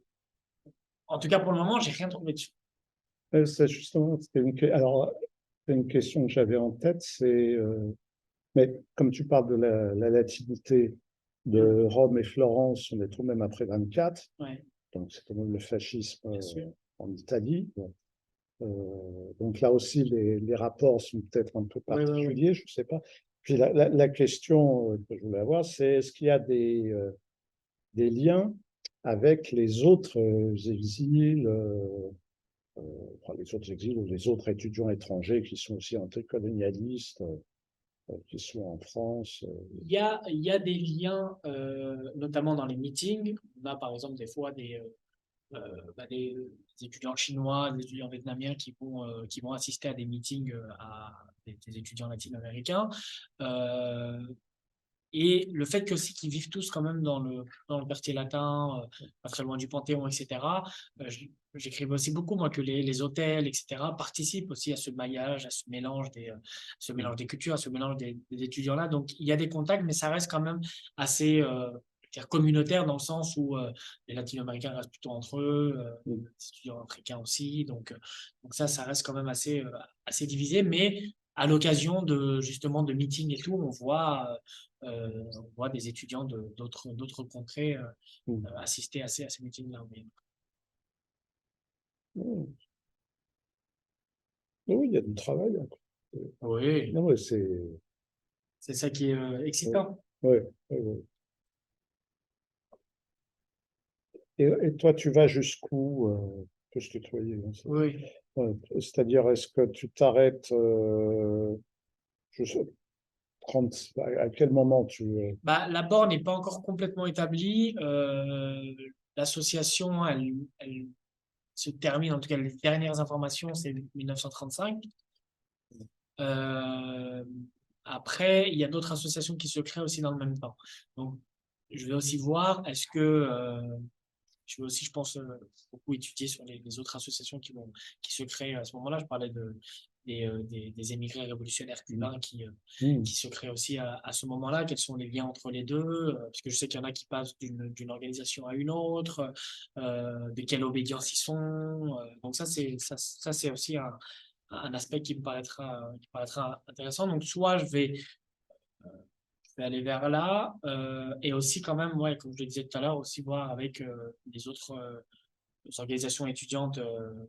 Speaker 2: en tout cas, pour le moment, j'ai rien trouvé dessus.
Speaker 1: C'est justement, alors, c'est une question que j'avais en tête, mais comme tu parles de la latinité de Rome et Florence, on est tout de même après 24,
Speaker 2: Ouais,
Speaker 1: donc c'est quand même le fascisme
Speaker 2: bien sûr.
Speaker 1: en Italie. Donc là aussi, les rapports sont peut-être un peu
Speaker 2: Oui, oui, oui.
Speaker 1: particuliers, je ne sais pas. Puis la question que je voulais avoir, c'est est-ce qu'il y a des liens avec les autres exils, les autres exils ou les autres étudiants étrangers qui sont aussi anticolonialistes, qui sont en France.
Speaker 2: Il y a des liens, notamment dans les meetings. On a par exemple des fois des étudiants chinois, des étudiants vietnamiens qui vont assister à des meetings à des étudiants latino-américains. Et le fait que aussi qu'ils vivent tous quand même dans le quartier latin, pas très loin du Panthéon, etc. J'écrivais aussi beaucoup, moi, que les hôtels, etc., participent aussi à ce maillage, à ce mélange des cultures, à ce mélange des étudiants-là. Donc, il y a des contacts, mais ça reste quand même assez communautaire, dans le sens où les latino-américains restent plutôt entre eux, les étudiants africains aussi. Donc ça reste quand même assez divisé. Mais à l'occasion justement de meetings et tout, on voit des étudiants d'autres contrées assister à ces meetings-là.
Speaker 1: Oui, il y a du travail.
Speaker 2: Oui,
Speaker 1: Non, c'est
Speaker 2: ça qui est excitant.
Speaker 1: ouais, ouais. Et toi, tu vas jusqu'où que je tutoyais, hein,
Speaker 2: Oui.
Speaker 1: ouais. C'est-à-dire, est-ce que tu t'arrêtes je sais, 30, à quel moment
Speaker 2: La borne n'est pas encore complètement établie. L'association, elle se termine, en tout cas les dernières informations, c'est 1935. Après, il y a d'autres associations qui se créent aussi dans le même temps. Donc, je vais aussi voir, je vais aussi, je pense, beaucoup étudier sur les autres associations qui se créent à ce moment-là. Je parlais des émigrés révolutionnaires cubains qui se créent aussi à ce moment-là. Quels sont les liens entre les deux? Parce que je sais qu'il y en a qui passent d'une organisation à une autre, de quelle obédience ils sont. Donc ça, c'est aussi un aspect qui me paraîtra intéressant. Donc, soit je vais aller vers là, et aussi quand même, ouais, comme je le disais tout à l'heure, aussi voir avec les autres organisations étudiantes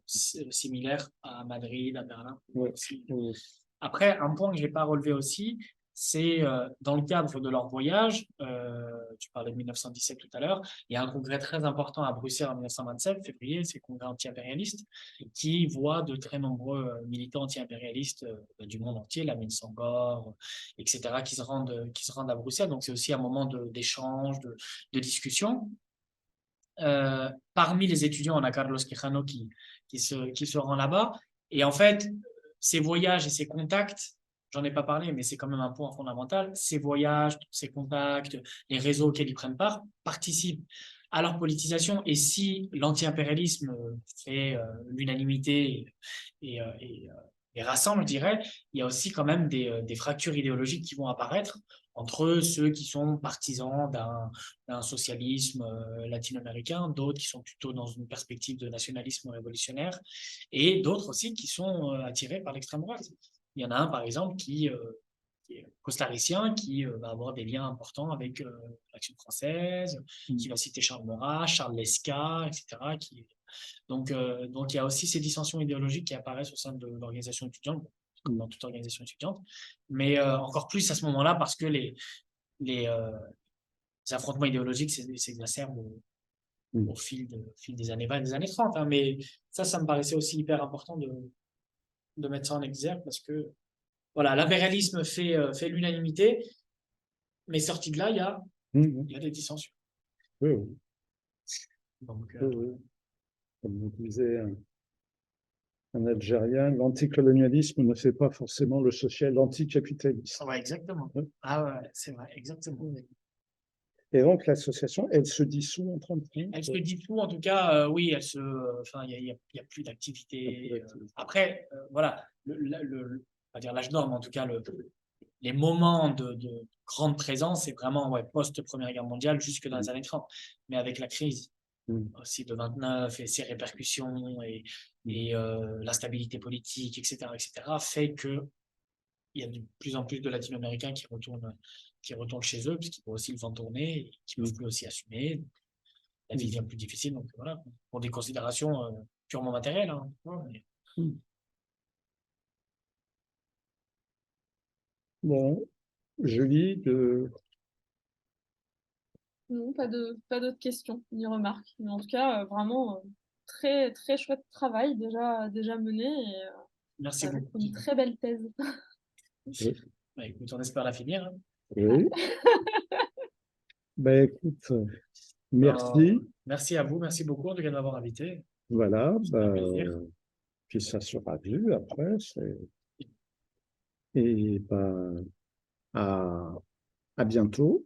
Speaker 2: similaires à Madrid, à Berlin.
Speaker 1: Ouais.
Speaker 2: Après, un point que je n'ai pas relevé aussi, c'est dans le cadre de leur voyage, tu parlais de 1917 tout à l'heure, il y a un congrès très important à Bruxelles en 1927, février, c'est le congrès anti-impérialiste, qui voit de très nombreux militants anti-impérialistes du monde entier, Lamine Sangor, etc., qui se rendent à Bruxelles. Donc c'est aussi un moment d'échange, de discussion. Parmi les étudiants, on a Carlos Quijano qui se rend là-bas. Et en fait, ces voyages et ces contacts, j'en ai pas parlé, mais c'est quand même un point fondamental. Ces voyages, ces contacts, les réseaux auxquels ils prennent part, participent à leur politisation. Et si l'anti-impérialisme fait l'unanimité et rassemble, je dirais, il y a aussi quand même des fractures idéologiques qui vont apparaître entre ceux qui sont partisans d'un socialisme latino-américain, d'autres qui sont plutôt dans une perspective de nationalisme révolutionnaire, et d'autres aussi qui sont attirés par l'extrême droite. Il y en a un, par exemple, qui est costaricien, qui va avoir des liens importants avec l'Action française, qui va citer Charles Maurras, Charles Lescot, etc. Donc, il y a aussi ces dissensions idéologiques qui apparaissent au sein de l'organisation étudiante, comme dans toute organisation étudiante, mais encore plus à ce moment-là parce que les ces affrontements idéologiques s'exacerbent
Speaker 1: Mm.
Speaker 2: au fil des années 20 et des années 30. Hein. Mais ça me paraissait aussi hyper important de mettre ça en exergue parce que voilà, l'impérialisme fait l'unanimité, mais sorti de là,
Speaker 1: Mhm.
Speaker 2: il y a des dissensions.
Speaker 1: Oui, oui,
Speaker 2: Donc,
Speaker 1: oui, oui. Comme vous disait un Algérien, l'anticolonialisme ne fait pas forcément le social anticapitalisme.
Speaker 2: ouais, exactement.
Speaker 1: Ouais.
Speaker 2: Ah ouais, c'est vrai, exactement.
Speaker 1: Et donc, l'association, elle se dissout en 30
Speaker 2: Elle se dissout, en tout cas, oui, enfin, il y a plus d'activité. Après, voilà, on va dire l'âge d'or, mais en tout cas, les moments de grande présence, c'est vraiment ouais, post-Première Guerre mondiale jusque dans les années 30. Mais avec la crise aussi de 29 et ses répercussions et l'instabilité politique, etc., fait que il y a de plus en plus de Latino-Américains qui retournent chez eux, puisqu'ils voient aussi le vent tourner et qui ne peuvent plus aussi assumer. La vie devient plus difficile, donc voilà, pour des considérations purement matérielles. Hein. Ouais, mais...
Speaker 1: Bon, Julie,
Speaker 4: Non, pas d'autres questions ni remarques. Mais en tout cas, vraiment très, très chouette travail déjà mené et
Speaker 2: Merci
Speaker 4: avec
Speaker 2: beaucoup.
Speaker 4: une très belle thèse.
Speaker 2: Bah, écoute, on espère la finir. Hein.
Speaker 1: oui. Ben, écoute, merci.
Speaker 2: Merci à vous, merci beaucoup en tout cas de m'avoir invité.
Speaker 1: Voilà,
Speaker 2: C'était un plaisir.
Speaker 1: puis ça sera vu après. Et ben, à bientôt.